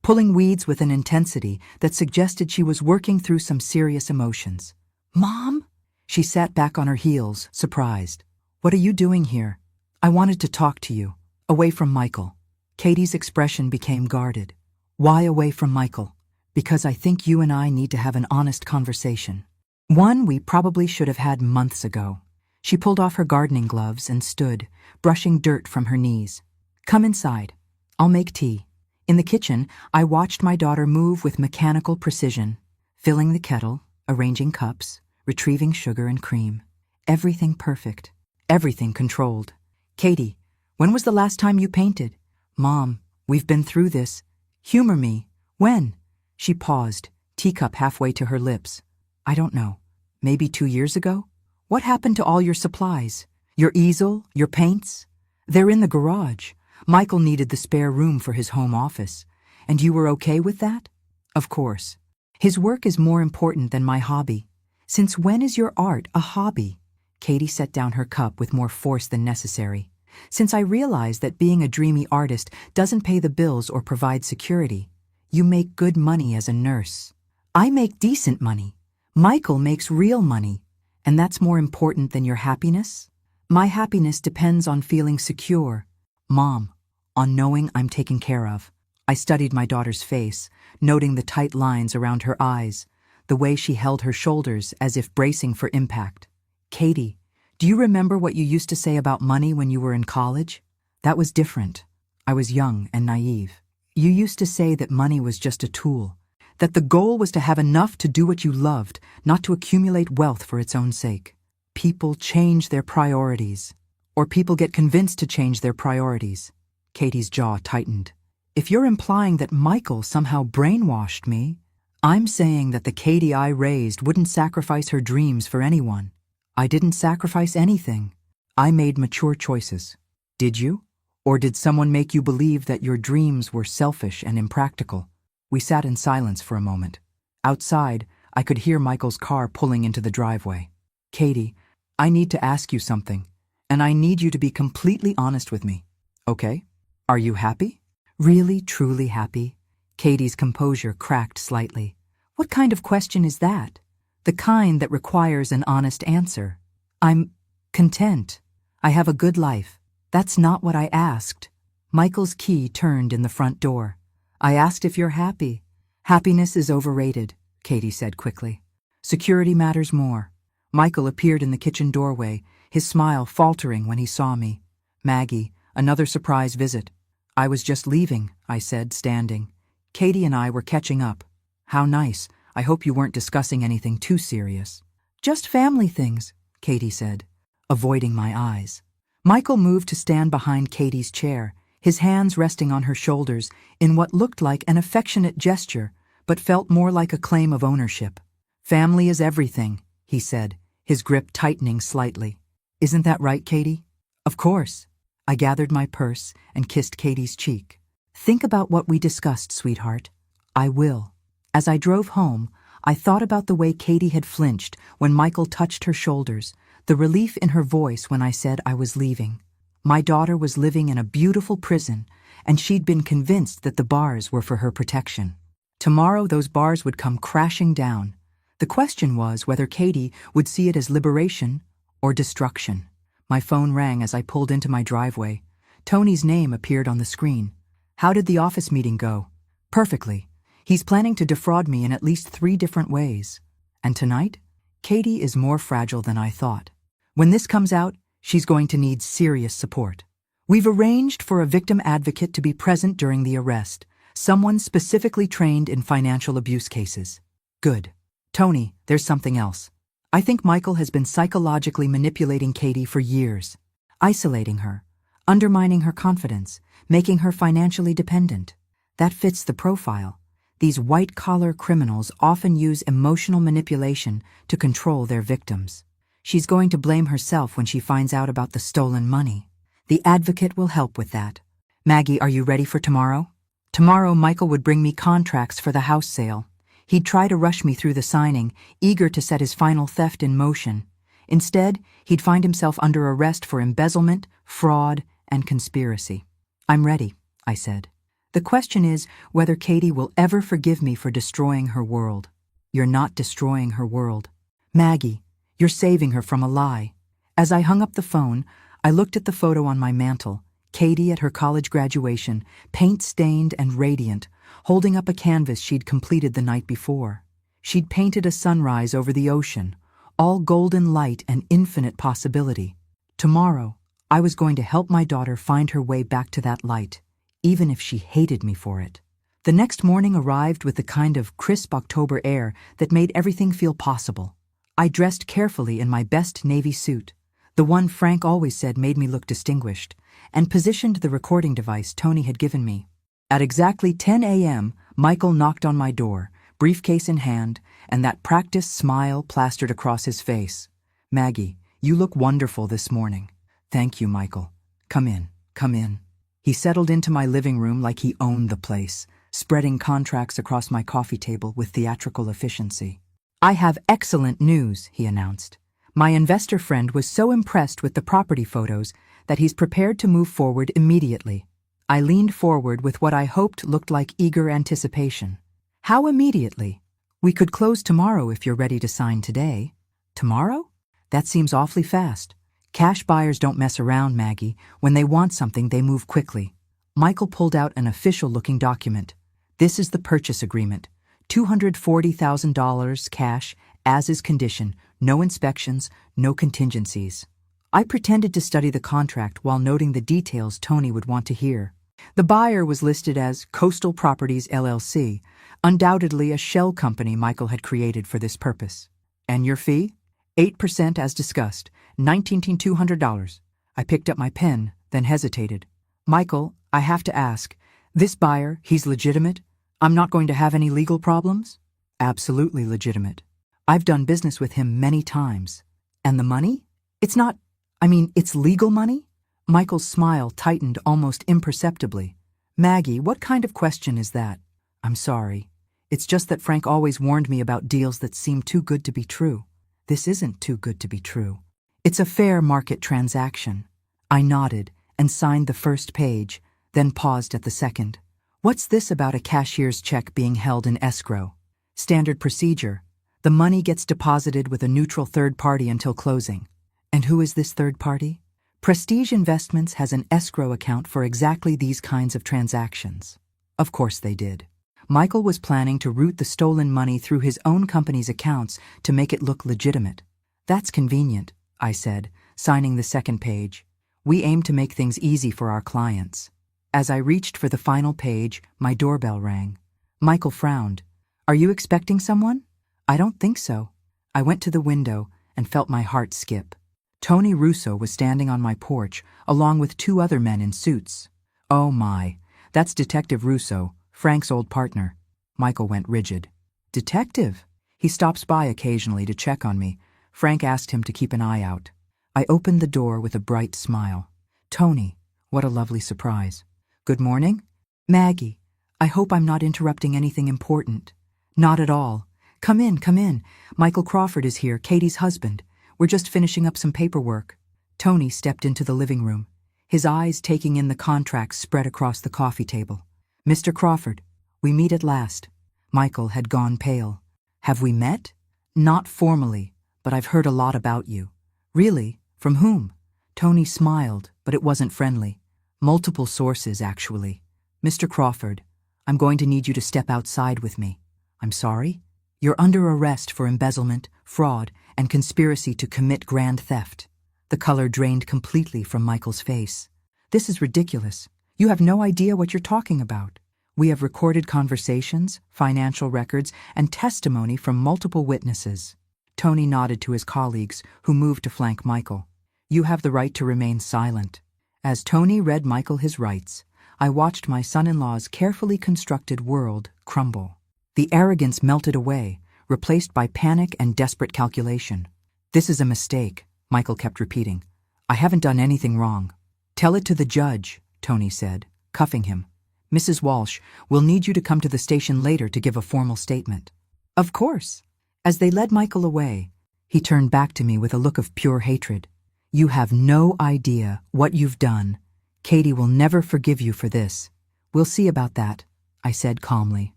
pulling weeds with an intensity that suggested she was working through some serious emotions. "Mom?" She sat back on her heels, surprised. "What are you doing here?" "I wanted to talk to you, away from Michael." Katie's expression became guarded. "Why away from Michael?" "Because I think you and I need to have an honest conversation. One we probably should have had months ago." She pulled off her gardening gloves and stood, brushing dirt from her knees. "Come inside. I'll make tea." In the kitchen, I watched my daughter move with mechanical precision, filling the kettle, arranging cups, retrieving sugar and cream. Everything perfect. Everything controlled. "Katie, when was the last time you painted?" "Mom, we've been through this. Humor me. When?" She paused, teacup halfway to her lips. "I don't know. Maybe 2 years ago?" "What happened to all your supplies? Your easel, your paints?" "They're in the garage. Michael needed the spare room for his home office. And you were okay with that?" "Of course. His work is more important than my hobby." "Since when is your art a hobby?" Katie set down her cup with more force than necessary. "Since I realized that being a dreamy artist doesn't pay the bills or provide security. You make good money as a nurse. I make decent money. Michael makes real money. And that's more important than your happiness?" "My happiness depends on feeling secure, Mom, on knowing I'm taken care of." I studied my daughter's face, noting the tight lines around her eyes, the way she held her shoulders as if bracing for impact. "Katie, do you remember what you used to say about money when you were in college?" "That was different. I was young and naive. You used to say that money was just a tool, that the goal was to have enough to do what you loved, not to accumulate wealth for its own sake. People change their priorities, or people get convinced to change their priorities." Katie's jaw tightened. "If you're implying that Michael somehow brainwashed me, I'm saying that the Katie I raised wouldn't sacrifice her dreams for anyone." "I didn't sacrifice anything. I made mature choices." "Did you? Or did someone make you believe that your dreams were selfish and impractical?" We sat in silence for a moment. Outside, I could hear Michael's car pulling into the driveway. "Katie, I need to ask you something, and I need you to be completely honest with me. Okay? Are you happy?" "Really, truly happy?" Katie's composure cracked slightly. "What kind of question is that?" "The kind that requires an honest answer." "I'm content. I have a good life." "That's not what I asked." Michael's key turned in the front door. "I asked if you're happy." "Happiness is overrated," Katie said quickly. "Security matters more." Michael appeared in the kitchen doorway, his smile faltering when he saw me. "Maggie, another surprise visit." "I was just leaving," I said, standing. "Katie and I were catching up." "How nice. I hope you weren't discussing anything too serious." "Just family things," Katie said, avoiding my eyes. Michael moved to stand behind Katie's chair, his hands resting on her shoulders in what looked like an affectionate gesture, but felt more like a claim of ownership. "Family is everything," he said, his grip tightening slightly. "Isn't that right, Katie?" "Of course." I gathered my purse and kissed Katie's cheek. "Think about what we discussed, sweetheart." "I will." As I drove home, I thought about the way Katie had flinched when Michael touched her shoulders, the relief in her voice when I said I was leaving. My daughter was living in a beautiful prison, and she'd been convinced that the bars were for her protection. Tomorrow those bars would come crashing down. The question was whether Katie would see it as liberation or destruction. My phone rang as I pulled into my driveway. Tony's name appeared on the screen. "How did the office meeting go?" "Perfectly. He's planning to defraud me in at least 3 different ways. And tonight, Katie is more fragile than I thought. When this comes out, she's going to need serious support. We've arranged for a victim advocate to be present during the arrest, someone specifically trained in financial abuse cases." "Good. Tony, there's something else. I think Michael has been psychologically manipulating Katie for years, isolating her, undermining her confidence, making her financially dependent. That fits the profile. These white-collar criminals often use emotional manipulation to control their victims. She's going to blame herself when she finds out about the stolen money. The advocate will help with that. Maggie, are you ready for tomorrow? Tomorrow, Michael would bring me contracts for the house sale. He'd try to rush me through the signing, eager to set his final theft in motion. Instead, he'd find himself under arrest for embezzlement, fraud, and conspiracy. I'm ready, I said. The question is whether Katie will ever forgive me for destroying her world. You're not destroying her world. Maggie, you're saving her from a lie. As I hung up the phone, I looked at the photo on my mantel, Katie at her college graduation, paint-stained and radiant, holding up a canvas she'd completed the night before. She'd painted a sunrise over the ocean, all golden light and infinite possibility. Tomorrow, I was going to help my daughter find her way back to that light, even if she hated me for it. The next morning arrived with the kind of crisp October air that made everything feel possible. I dressed carefully in my best navy suit, the one Frank always said made me look distinguished, and positioned the recording device Tony had given me. At exactly 10 a.m., Michael knocked on my door, briefcase in hand, and that practiced smile plastered across his face. Maggie, you look wonderful this morning. Thank you, Michael. Come in, come in. He settled into my living room like he owned the place, spreading contracts across my coffee table with theatrical efficiency. I have excellent news, he announced. My investor friend was so impressed with the property photos that he's prepared to move forward immediately. I leaned forward with what I hoped looked like eager anticipation. How immediately? We could close tomorrow if you're ready to sign today. Tomorrow? That seems awfully fast. Cash buyers don't mess around, Maggie. When they want something, they move quickly. Michael pulled out an official-looking document. This is the purchase agreement. $240,000 cash, as is condition, no inspections, no contingencies. I pretended to study the contract while noting the details Tony would want to hear. The buyer was listed as Coastal Properties LLC, undoubtedly a shell company Michael had created for this purpose. And your fee? 8% as discussed, $19,200. I picked up my pen, then hesitated. Michael, I have to ask, this buyer, he's legitimate? I'm not going to have any legal problems? Absolutely legitimate. I've done business with him many times. And the money? It's legal money? Michael's smile tightened almost imperceptibly. Maggie, what kind of question is that? I'm sorry. It's just that Frank always warned me about deals that seem too good to be true. This isn't too good to be true. It's a fair market transaction. I nodded and signed the first page, then paused at the second. What's this about a cashier's check being held in escrow? Standard procedure. The money gets deposited with a neutral third party until closing. And who is this third party? Prestige Investments has an escrow account for exactly these kinds of transactions. Of course they did. Michael was planning to route the stolen money through his own company's accounts to make it look legitimate. That's convenient, I said, signing the second page. We aim to make things easy for our clients. As I reached for the final page, my doorbell rang. Michael frowned. Are you expecting someone? I don't think so. I went to the window and felt my heart skip. Tony Russo was standing on my porch, along with two other men in suits. Oh my, that's Detective Russo, Frank's old partner. Michael went rigid. Detective? He stops by occasionally to check on me. Frank asked him to keep an eye out. I opened the door with a bright smile. Tony, what a lovely surprise. Good morning? Maggie, I hope I'm not interrupting anything important. Not at all. Come in, come in. Michael Crawford is here, Katie's husband. We're just finishing up some paperwork. Tony stepped into the living room, his eyes taking in the contracts spread across the coffee table. Mr. Crawford, we meet at last. Michael had gone pale. Have we met? Not formally, but I've heard a lot about you. Really? From whom? Tony smiled, but it wasn't friendly. Multiple sources, actually. Mr. Crawford, I'm going to need you to step outside with me. I'm sorry? You're under arrest for embezzlement, fraud, and conspiracy to commit grand theft. The color drained completely from Michael's face. This is ridiculous. You have no idea what you're talking about. We have recorded conversations, financial records, and testimony from multiple witnesses. Tony nodded to his colleagues, who moved to flank Michael. You have the right to remain silent. As Tony read Michael his rights, I watched my son-in-law's carefully constructed world crumble. The arrogance melted away, replaced by panic and desperate calculation. "This is a mistake," Michael kept repeating. "I haven't done anything wrong." "Tell it to the judge," Tony said, cuffing him. "Mrs. Walsh, we'll need you to come to the station later to give a formal statement." "Of course." As they led Michael away, he turned back to me with a look of pure hatred. "You have no idea what you've done. Katie will never forgive you for this." "We'll see about that," I said calmly.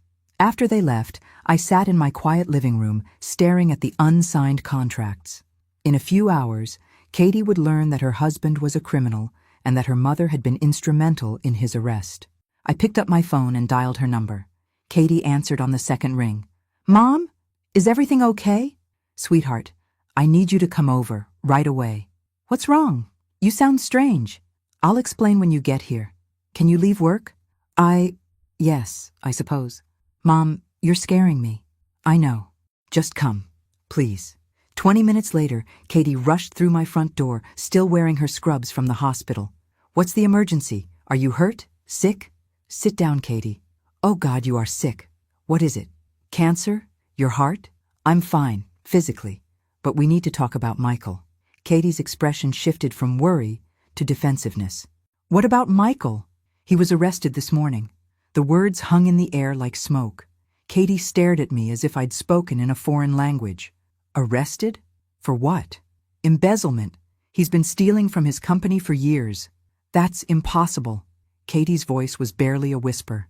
After they left, I sat in my quiet living room, staring at the unsigned contracts. In a few hours, Katie would learn that her husband was a criminal and that her mother had been instrumental in his arrest. I picked up my phone and dialed her number. Katie answered on the second ring. "Mom, is everything okay?" "Sweetheart, I need you to come over, right away." "What's wrong? You sound strange." "I'll explain when you get here. Can you leave work?" Yes, I suppose." "Mom, you're scaring me." "I know. Just come, please." 20 minutes later, Katie rushed through my front door, still wearing her scrubs from the hospital. "What's the emergency? Are you hurt? Sick?" "Sit down, Katie." "Oh God, you are sick. What is it? Cancer? Your heart?" "I'm fine, physically, but we need to talk about Michael." Katie's expression shifted from worry to defensiveness. "What about Michael?" "He was arrested this morning." The words hung in the air like smoke. Katie stared at me as if I'd spoken in a foreign language. "Arrested? For what?" "Embezzlement. He's been stealing from his company for years." "That's impossible." Katie's voice was barely a whisper.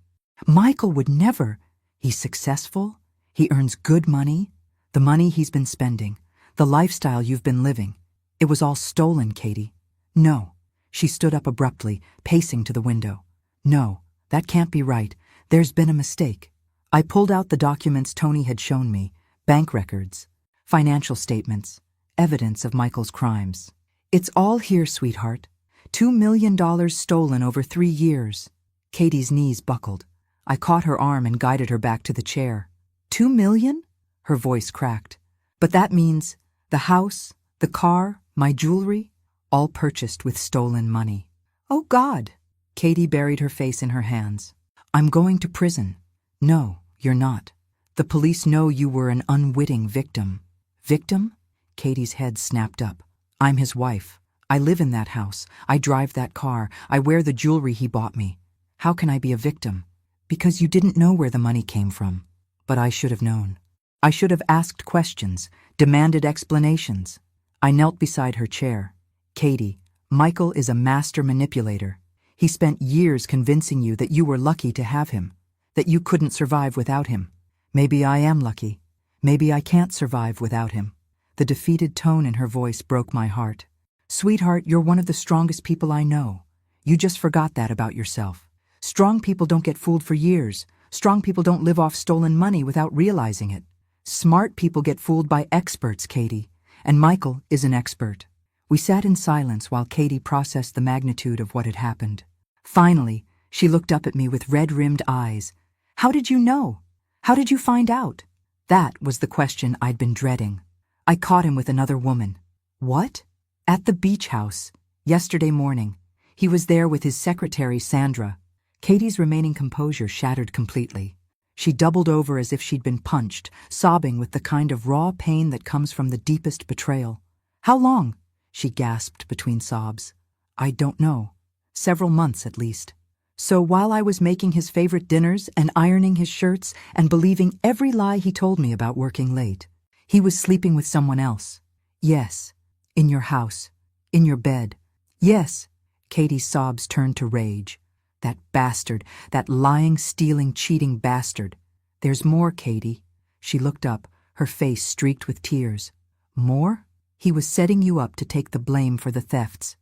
"Michael would never. He's successful. He earns good money. The money he's been spending. The lifestyle you've been living. It was all stolen, Katie." "No." She stood up abruptly, pacing to the window. "No, that can't be right. There's been a mistake." I pulled out the documents Tony had shown me, bank records, financial statements, evidence of Michael's crimes. "It's all here, sweetheart. $2 million stolen over 3 years. Katie's knees buckled. I caught her arm and guided her back to the chair. $2 million? Her voice cracked. "But that means the house, the car, my jewelry, all purchased with stolen money." "Oh God!" Katie buried her face in her hands. "I'm going to prison." "No, you're not. The police know you were an unwitting victim." "Victim?" Katie's head snapped up. "I'm his wife. I live in that house. I drive that car. I wear the jewelry he bought me. How can I be a victim?" "Because you didn't know where the money came from." "But I should have known. I should have asked questions, demanded explanations." I knelt beside her chair. "Katie, Michael is a master manipulator. He spent years convincing you that you were lucky to have him, that you couldn't survive without him. Maybe I am lucky. Maybe I can't survive without him." The defeated tone in her voice broke my heart. "Sweetheart, you're one of the strongest people I know. You just forgot that about yourself. Strong people don't get fooled for years. Strong people don't live off stolen money without realizing it. Smart people get fooled by experts, Katie, and Michael is an expert." We sat in silence while Katie processed the magnitude of what had happened. Finally, she looked up at me with red-rimmed eyes. "How did you know? How did you find out?" That was the question I'd been dreading. "I caught him with another woman." "What?" "At the beach house, yesterday morning. He was there with his secretary, Sandra." Katie's remaining composure shattered completely. She doubled over as if she'd been punched, sobbing with the kind of raw pain that comes from the deepest betrayal. "How long?" she gasped between sobs. "I don't know. Several months at least. So while I was making his favorite dinners and ironing his shirts and believing every lie he told me about working late, he was sleeping with someone else." "Yes. In your house. In your bed." "Yes." Katie's sobs turned to rage. "That bastard, that lying, stealing, cheating bastard. There's more, Katie." She looked up, her face streaked with tears. "More? He was setting you up to take the blame for the thefts.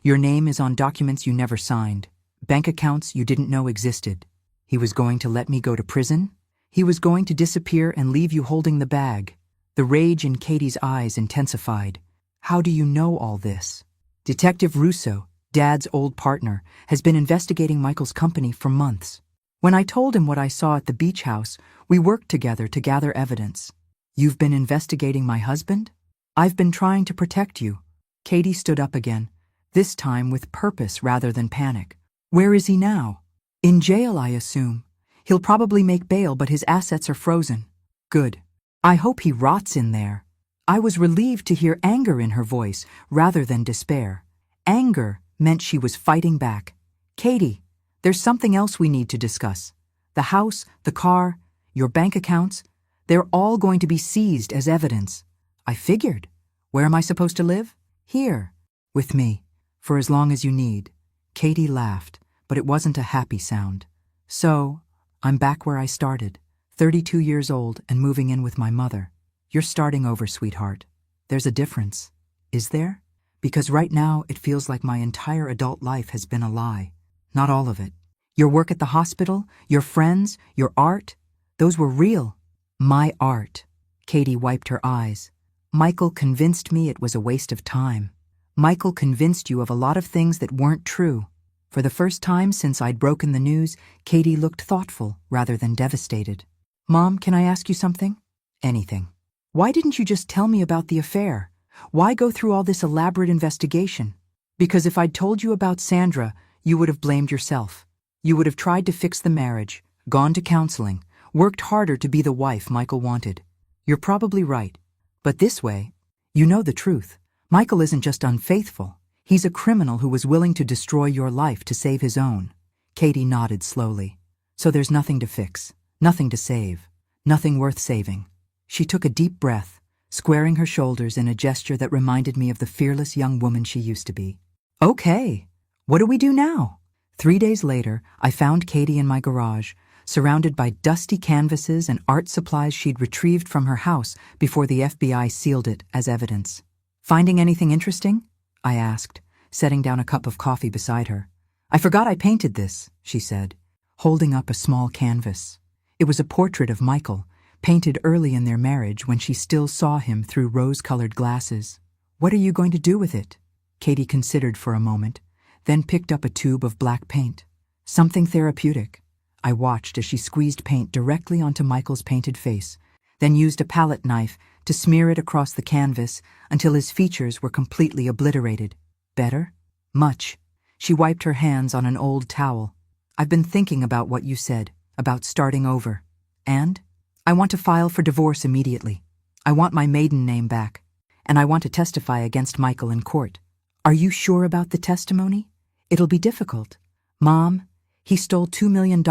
Your name is on documents you never signed, bank accounts you didn't know existed. He was going to let me go to prison? He was going to disappear and leave you holding the bag." The rage in Katie's eyes intensified. "How do you know all this?" "Detective Russo, Dad's old partner, has been investigating Michael's company for months. When I told him what I saw at the beach house, we worked together to gather evidence." "You've been investigating my husband?" "I've been trying to protect you." Katie stood up again, this time with purpose rather than panic. "Where is he now?" "In jail, I assume. He'll probably make bail, but his assets are frozen. Good. I hope he rots in there. I was relieved to hear anger in her voice rather than despair. Anger meant she was fighting back. Katie, there's something else we need to discuss. The house, the car, your bank accounts, they're all going to be seized as evidence. I figured. Where am I supposed to live? Here. With me. For as long as you need. Katie laughed, but it wasn't a happy sound. So, I'm back where I started, 32 years old and moving in with my mother. You're starting over, sweetheart. There's a difference. Is there? Because right now it feels like my entire adult life has been a lie. Not all of it. Your work at the hospital, your friends, your art, those were real. My art. Katie wiped her eyes. Michael convinced me it was a waste of time. Michael convinced you of a lot of things that weren't true. For the first time since I'd broken the news, Katie looked thoughtful rather than devastated. Mom, can I ask you something? Anything. Why didn't you just tell me about the affair? Why go through all this elaborate investigation? Because if I'd told you about Sandra, you would have blamed yourself. You would have tried to fix the marriage, gone to counseling, worked harder to be the wife Michael wanted. You're probably right. But this way, you know the truth. Michael isn't just unfaithful. He's a criminal who was willing to destroy your life to save his own. Katie nodded slowly. So there's nothing to fix, nothing to save, nothing worth saving. She took a deep breath, squaring her shoulders in a gesture that reminded me of the fearless young woman she used to be. Okay, what do we do now? 3 days later, I found Katie in my garage, surrounded by dusty canvases and art supplies she'd retrieved from her house before the FBI sealed it as evidence. Finding anything interesting? I asked, setting down a cup of coffee beside her. I forgot I painted this, she said, holding up a small canvas. It was a portrait of Michael, painted early in their marriage when she still saw him through rose-colored glasses. What are you going to do with it? Katie considered for a moment, then picked up a tube of black paint. Something therapeutic. I watched as she squeezed paint directly onto Michael's painted face, then used a palette knife to smear it across the canvas until his features were completely obliterated. Better? Much. She wiped her hands on an old towel. I've been thinking about what you said, about starting over. And? I want to file for divorce immediately. I want my maiden name back. And I want to testify against Michael in court. Are you sure about the testimony? It'll be difficult. Mom, he stole $2 million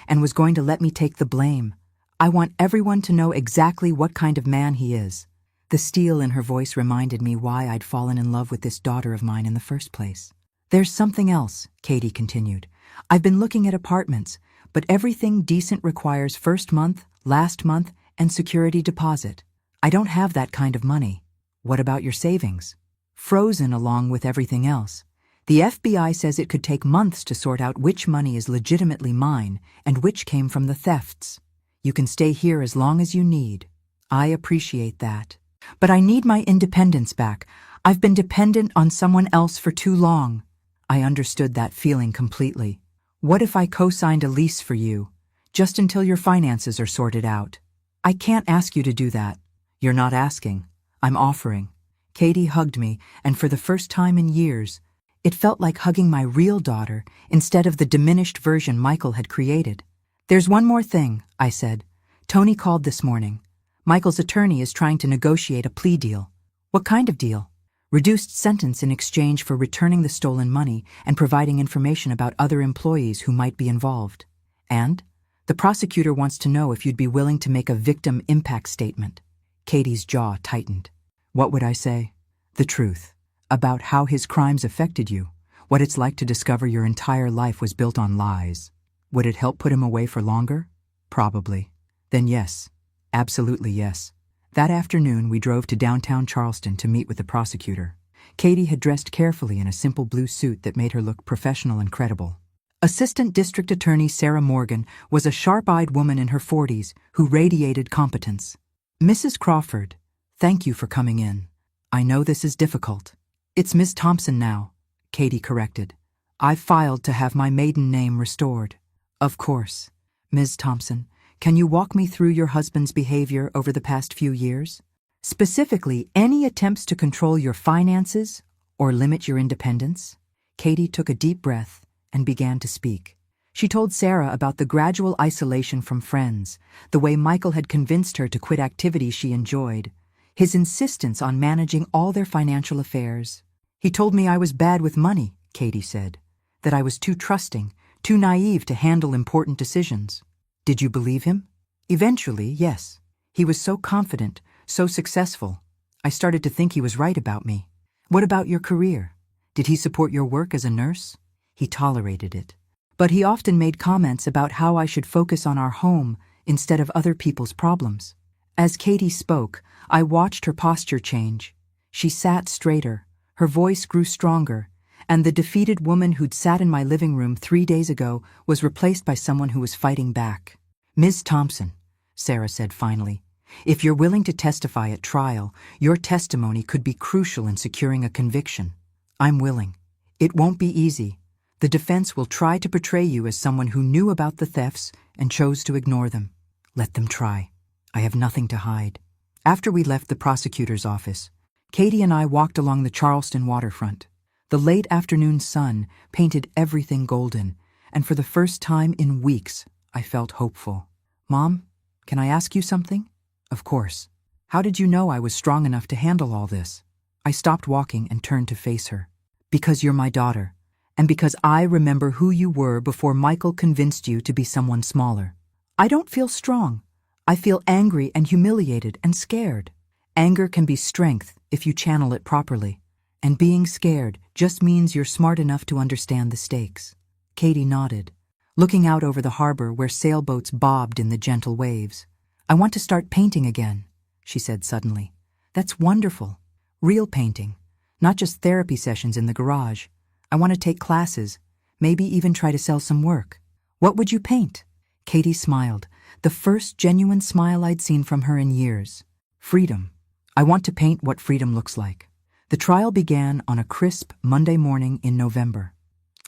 and was going to let me take the blame. I want everyone to know exactly what kind of man he is. The steel in her voice reminded me why I'd fallen in love with this daughter of mine in the first place. There's something else, Katie continued. I've been looking at apartments, but everything decent requires first month, last month, and security deposit. I don't have that kind of money. What about your savings? Frozen along with everything else. The FBI says it could take months to sort out which money is legitimately mine and which came from the thefts. You can stay here as long as you need. I appreciate that. But I need my independence back. I've been dependent on someone else for too long. I understood that feeling completely. What if I co-signed a lease for you, just until your finances are sorted out? I can't ask you to do that. You're not asking. I'm offering. Katie hugged me, and for the first time in years, it felt like hugging my real daughter instead of the diminished version Michael had created. There's one more thing, I said. Tony called this morning. Michael's attorney is trying to negotiate a plea deal. What kind of deal? Reduced sentence in exchange for returning the stolen money and providing information about other employees who might be involved. And the prosecutor wants to know if you'd be willing to make a victim impact statement. Katie's jaw tightened. What would I say? The truth. About how his crimes affected you. What it's like to discover your entire life was built on lies. Would it help put him away for longer? Probably. Then yes. Absolutely yes. That afternoon, we drove to downtown Charleston to meet with the prosecutor. Katie had dressed carefully in a simple blue suit that made her look professional and credible. Assistant District Attorney Sarah Morgan was a sharp-eyed woman in her 40s who radiated competence. Mrs. Crawford, thank you for coming in. I know this is difficult. It's Ms. Thompson now, Katie corrected. I've filed to have my maiden name restored. Of course. Ms. Thompson, can you walk me through your husband's behavior over the past few years? Specifically, any attempts to control your finances or limit your independence? Katie took a deep breath and began to speak. She told Sarah about the gradual isolation from friends, the way Michael had convinced her to quit activities she enjoyed, his insistence on managing all their financial affairs. He told me I was bad with money, Katie said, that I was too trusting, too naive to handle important decisions. Did you believe him? Eventually, yes. He was so confident, so successful. I started to think he was right about me. What about your career? Did he support your work as a nurse? He tolerated it. But he often made comments about how I should focus on our home instead of other people's problems. As Katie spoke, I watched her posture change. She sat straighter, her voice grew stronger, and the defeated woman who'd sat in my living room 3 days ago was replaced by someone who was fighting back. Ms. Thompson, Sarah said finally, if you're willing to testify at trial, your testimony could be crucial in securing a conviction. I'm willing. It won't be easy. The defense will try to portray you as someone who knew about the thefts and chose to ignore them. Let them try. I have nothing to hide. After we left the prosecutor's office, Katie and I walked along the Charleston waterfront. The late afternoon sun painted everything golden, and for the first time in weeks, I felt hopeful. Mom, can I ask you something? Of course. How did you know I was strong enough to handle all this? I stopped walking and turned to face her. Because you're my daughter. And because I remember who you were before Michael convinced you to be someone smaller. I don't feel strong. I feel angry and humiliated and scared. Anger can be strength if you channel it properly. And being scared just means you're smart enough to understand the stakes. Katie nodded, looking out over the harbor where sailboats bobbed in the gentle waves. I want to start painting again, she said suddenly. That's wonderful. Real painting, not just therapy sessions in the garage. I want to take classes, maybe even try to sell some work. What would you paint? Katie smiled, the first genuine smile I'd seen from her in years. Freedom. I want to paint what freedom looks like. The trial began on a crisp Monday morning in November.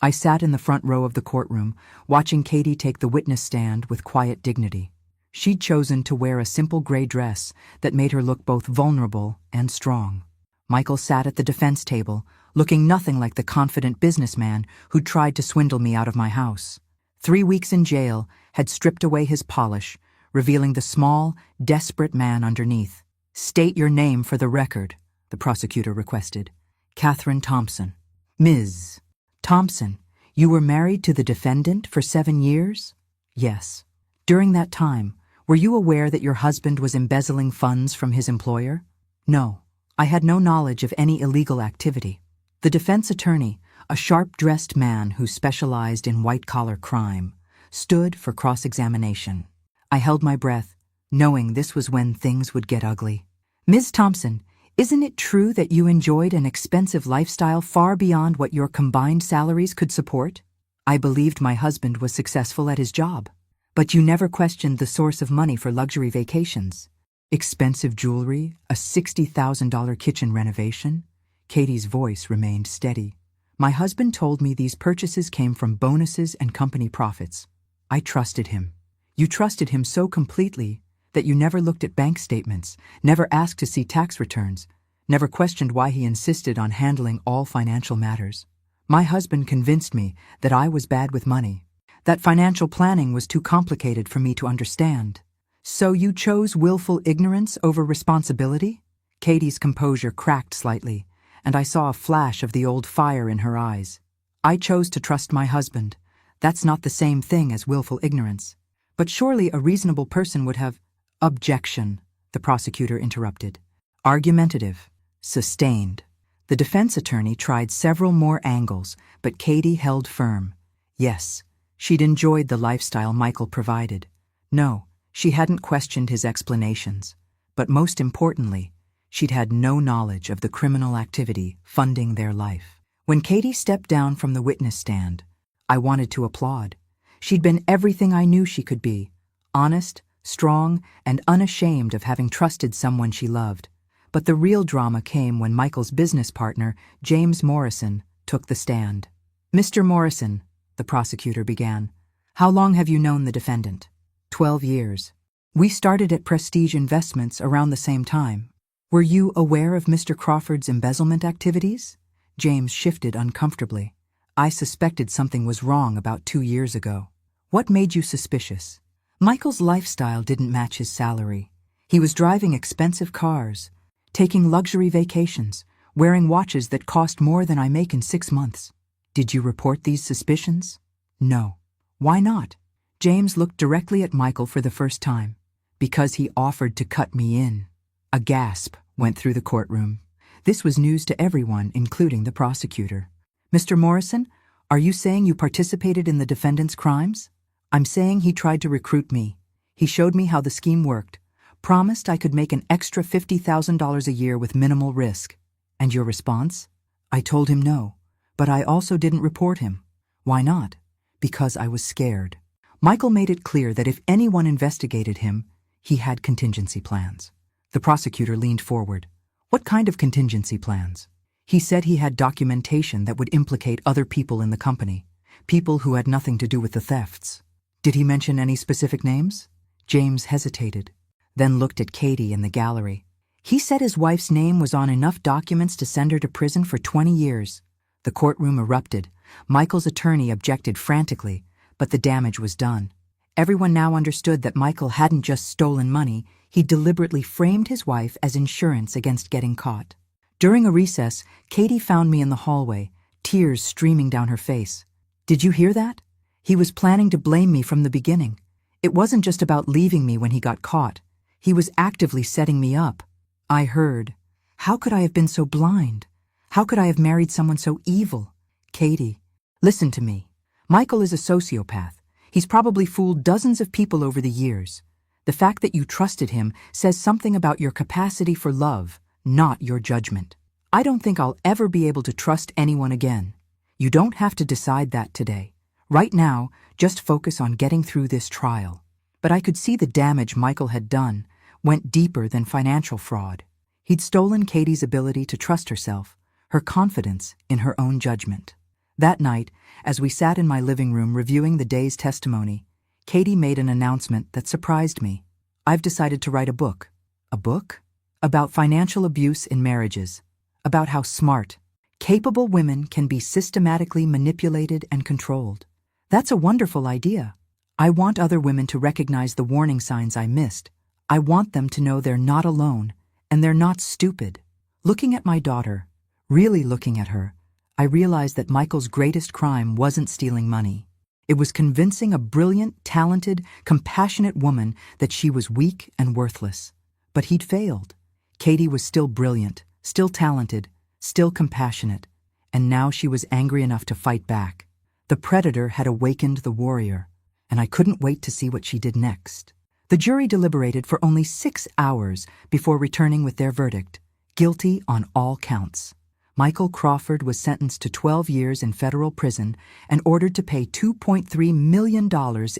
I sat in the front row of the courtroom, watching Katie take the witness stand with quiet dignity. She'd chosen to wear a simple gray dress that made her look both vulnerable and strong. Michael sat at the defense table, looking nothing like the confident businessman who'd tried to swindle me out of my house. 3 weeks in jail had stripped away his polish, revealing the small, desperate man underneath. State your name for the record, the prosecutor requested. Catherine Thompson. Ms. Thompson, you were married to the defendant for 7 years? Yes. During that time, were you aware that your husband was embezzling funds from his employer? No. I had no knowledge of any illegal activity. The defense attorney, a sharp-dressed man who specialized in white-collar crime, stood for cross-examination. I held my breath, knowing this was when things would get ugly. Ms. Thompson, isn't it true that you enjoyed an expensive lifestyle far beyond what your combined salaries could support? I believed my husband was successful at his job. But you never questioned the source of money for luxury vacations. Expensive jewelry, a $60,000 kitchen renovation. Katie's voice remained steady. My husband told me these purchases came from bonuses and company profits. I trusted him. You trusted him so completely that you never looked at bank statements, never asked to see tax returns, never questioned why he insisted on handling all financial matters. My husband convinced me that I was bad with money, that financial planning was too complicated for me to understand. So you chose willful ignorance over responsibility? Katie's composure cracked slightly, and I saw a flash of the old fire in her eyes. I chose to trust my husband. That's not the same thing as willful ignorance. But surely a reasonable person would have— Objection, the prosecutor interrupted. Argumentative. Sustained. The defense attorney tried several more angles, but Katie held firm. Yes, she'd enjoyed the lifestyle Michael provided. No, she hadn't questioned his explanations. But most importantly, she'd had no knowledge of the criminal activity funding their life. When Katie stepped down from the witness stand, I wanted to applaud. She'd been everything I knew she could be, honest, strong, and unashamed of having trusted someone she loved. But the real drama came when Michael's business partner, James Morrison, took the stand. Mr. Morrison, the prosecutor began, how long have you known the defendant? 12 years. We started at Prestige Investments around the same time. Were you aware of Mr. Crawford's embezzlement activities? James shifted uncomfortably. I suspected something was wrong about 2 years ago. What made you suspicious? Michael's lifestyle didn't match his salary. He was driving expensive cars, taking luxury vacations, wearing watches that cost more than I make in 6 months. Did you report these suspicions? No. Why not? James looked directly at Michael for the first time. Because he offered to cut me in. A gasp went through the courtroom. This was news to everyone, including the prosecutor. Mr. Morrison, are you saying you participated in the defendant's crimes? I'm saying he tried to recruit me. He showed me how the scheme worked, promised I could make an extra $50,000 a year with minimal risk. And your response? I told him no, but I also didn't report him. Why not? Because I was scared. Michael made it clear that if anyone investigated him, he had contingency plans. The prosecutor leaned forward. What kind of contingency plans? He said he had documentation that would implicate other people in the company, people who had nothing to do with the thefts. Did he mention any specific names? James hesitated, then looked at Katie in the gallery. He said his wife's name was on enough documents to send her to prison for 20 years. The courtroom erupted. Michael's attorney objected frantically, but the damage was done. Everyone now understood that Michael hadn't just stolen money, he deliberately framed his wife as insurance against getting caught. During a recess, Katie found me in the hallway, tears streaming down her face. Did you hear that? He was planning to blame me from the beginning. It wasn't just about leaving me when he got caught. He was actively setting me up. I heard. How could I have been so blind? How could I have married someone so evil? Katie, listen to me. Michael is a sociopath. He's probably fooled dozens of people over the years. The fact that you trusted him says something about your capacity for love, not your judgment. I don't think I'll ever be able to trust anyone again. You don't have to decide that today. Right now, just focus on getting through this trial. But I could see the damage Michael had done went deeper than financial fraud. He'd stolen Katie's ability to trust herself, her confidence in her own judgment. That night, as we sat in my living room reviewing the day's testimony, Katie made an announcement that surprised me. I've decided to write a book. A book? About financial abuse in marriages. About how smart, capable women can be systematically manipulated and controlled. That's a wonderful idea. I want other women to recognize the warning signs I missed. I want them to know they're not alone, and they're not stupid. Looking at my daughter, really looking at her, I realized that Michael's greatest crime wasn't stealing money. It was convincing a brilliant, talented, compassionate woman that she was weak and worthless. But he'd failed. Katie was still brilliant, still talented, still compassionate, and now she was angry enough to fight back. The predator had awakened the warrior, and I couldn't wait to see what she did next. The jury deliberated for only 6 hours before returning with their verdict, guilty on all counts. Michael Crawford was sentenced to 12 years in federal prison and ordered to pay $2.3 million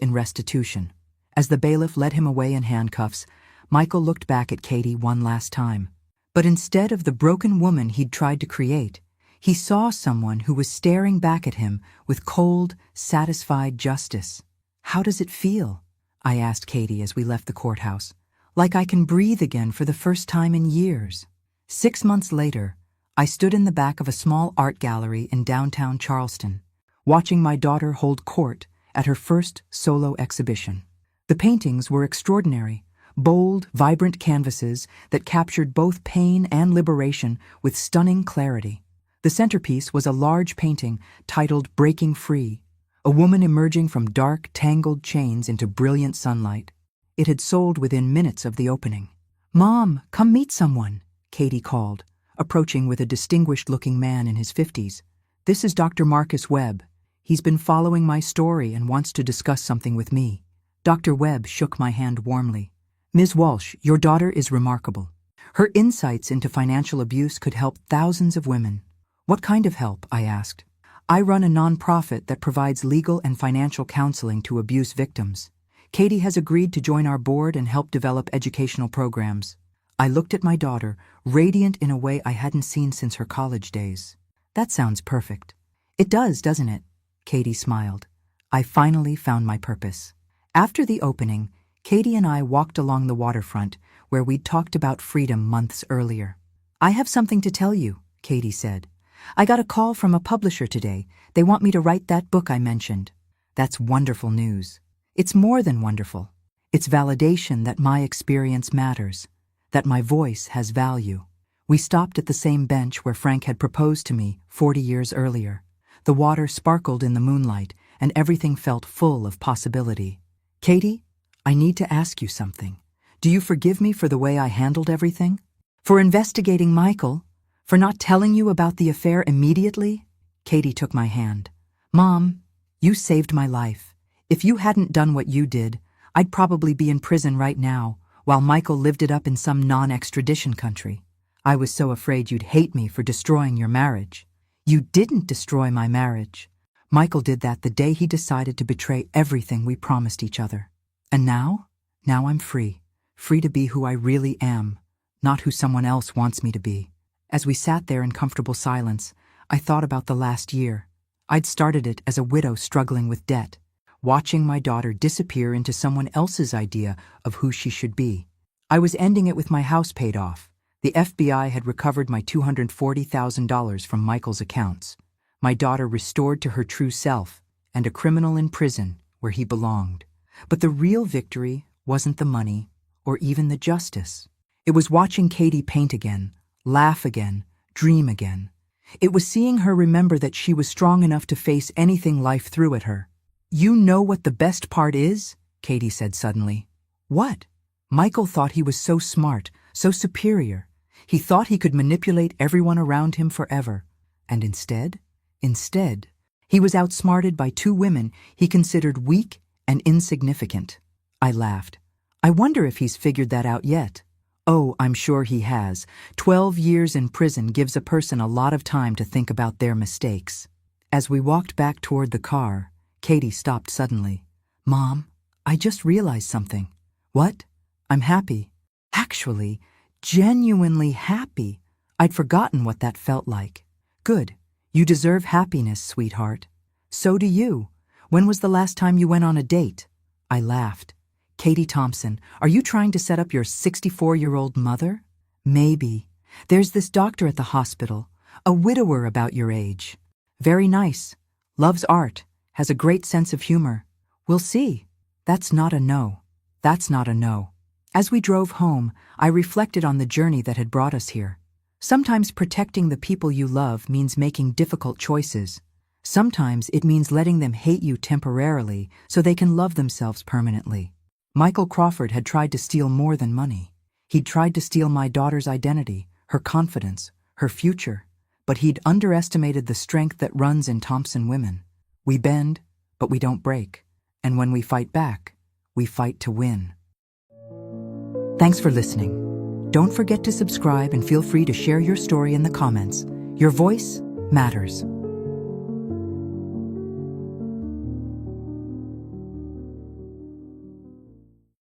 in restitution. As the bailiff led him away in handcuffs, Michael looked back at Katie one last time. But instead of the broken woman he'd tried to create, he saw someone who was staring back at him with cold, satisfied justice. How does it feel? I asked Katie as we left the courthouse. Like I can breathe again for the first time in years. 6 months later, I stood in the back of a small art gallery in downtown Charleston, watching my daughter hold court at her first solo exhibition. The paintings were extraordinary, bold, vibrant canvases that captured both pain and liberation with stunning clarity. The centerpiece was a large painting titled "Breaking Free," a woman emerging from dark, tangled chains into brilliant sunlight. It had sold within minutes of the opening. "Mom, come meet someone," Katie called, approaching with a distinguished-looking man in his 50s. "This is Dr. Marcus Webb. He's been following my story and wants to discuss something with me." Dr. Webb shook my hand warmly. "Ms. Walsh, your daughter is remarkable. Her insights into financial abuse could help thousands of women." "What kind of help?" I asked. "I run a nonprofit that provides legal and financial counseling to abuse victims. Katie has agreed to join our board and help develop educational programs." I looked at my daughter, radiant in a way I hadn't seen since her college days. "That sounds perfect." "It does, doesn't it?" Katie smiled. I finally found my purpose. After the opening, Katie and I walked along the waterfront where we'd talked about freedom months earlier. "I have something to tell you," Katie said. "I got a call from a publisher today. They want me to write that book I mentioned." That's wonderful news. It's more than wonderful. It's validation that my experience matters, that my voice has value. We stopped at the same bench where Frank had proposed to me 40 years earlier. The water sparkled in the moonlight, and everything felt full of possibility. Katie, I need to ask you something. Do you forgive me for the way I handled everything? For investigating Michael? For not telling you about the affair immediately? Katie took my hand. Mom, you saved my life. If you hadn't done what you did, I'd probably be in prison right now, while Michael lived it up in some non-extradition country. I was so afraid you'd hate me for destroying your marriage. You didn't destroy my marriage. Michael did that the day he decided to betray everything we promised each other. And now I'm free. Free to be who I really am, not who someone else wants me to be. As we sat there in comfortable silence, I thought about the last year. I'd started it as a widow struggling with debt, watching my daughter disappear into someone else's idea of who she should be. I was ending it with my house paid off. The FBI had recovered my $240,000 from Michael's accounts. My daughter restored to her true self, and a criminal in prison where he belonged. But the real victory wasn't the money or even the justice. It was watching Katie paint again, laugh again, dream again. It was seeing her remember that she was strong enough to face anything life threw at her. You know what the best part is? Katie said suddenly. What? Michael thought he was so smart, so superior. He thought he could manipulate everyone around him forever. And instead, he was outsmarted by two women he considered weak and insignificant. I laughed. I wonder if he's figured that out yet. Oh, I'm sure he has. 12 years in prison gives a person a lot of time to think about their mistakes. As we walked back toward the car, Katie stopped suddenly. Mom, I just realized something. What? I'm happy. Actually, genuinely happy. I'd forgotten what that felt like. Good. You deserve happiness, sweetheart. So do you. When was the last time you went on a date? I laughed. Katie Thompson, are you trying to set up your 64-year-old mother? Maybe. There's this doctor at the hospital, a widower about your age. Very nice. Loves art. Has a great sense of humor. We'll see. That's not a no. That's not a no. As we drove home, I reflected on the journey that had brought us here. Sometimes protecting the people you love means making difficult choices. Sometimes it means letting them hate you temporarily so they can love themselves permanently. Michael Crawford had tried to steal more than money. He'd tried to steal my daughter's identity, her confidence, her future. But he'd underestimated the strength that runs in Thompson women. We bend, but we don't break. And when we fight back, we fight to win. Thanks for listening. Don't forget to subscribe and feel free to share your story in the comments. Your voice matters.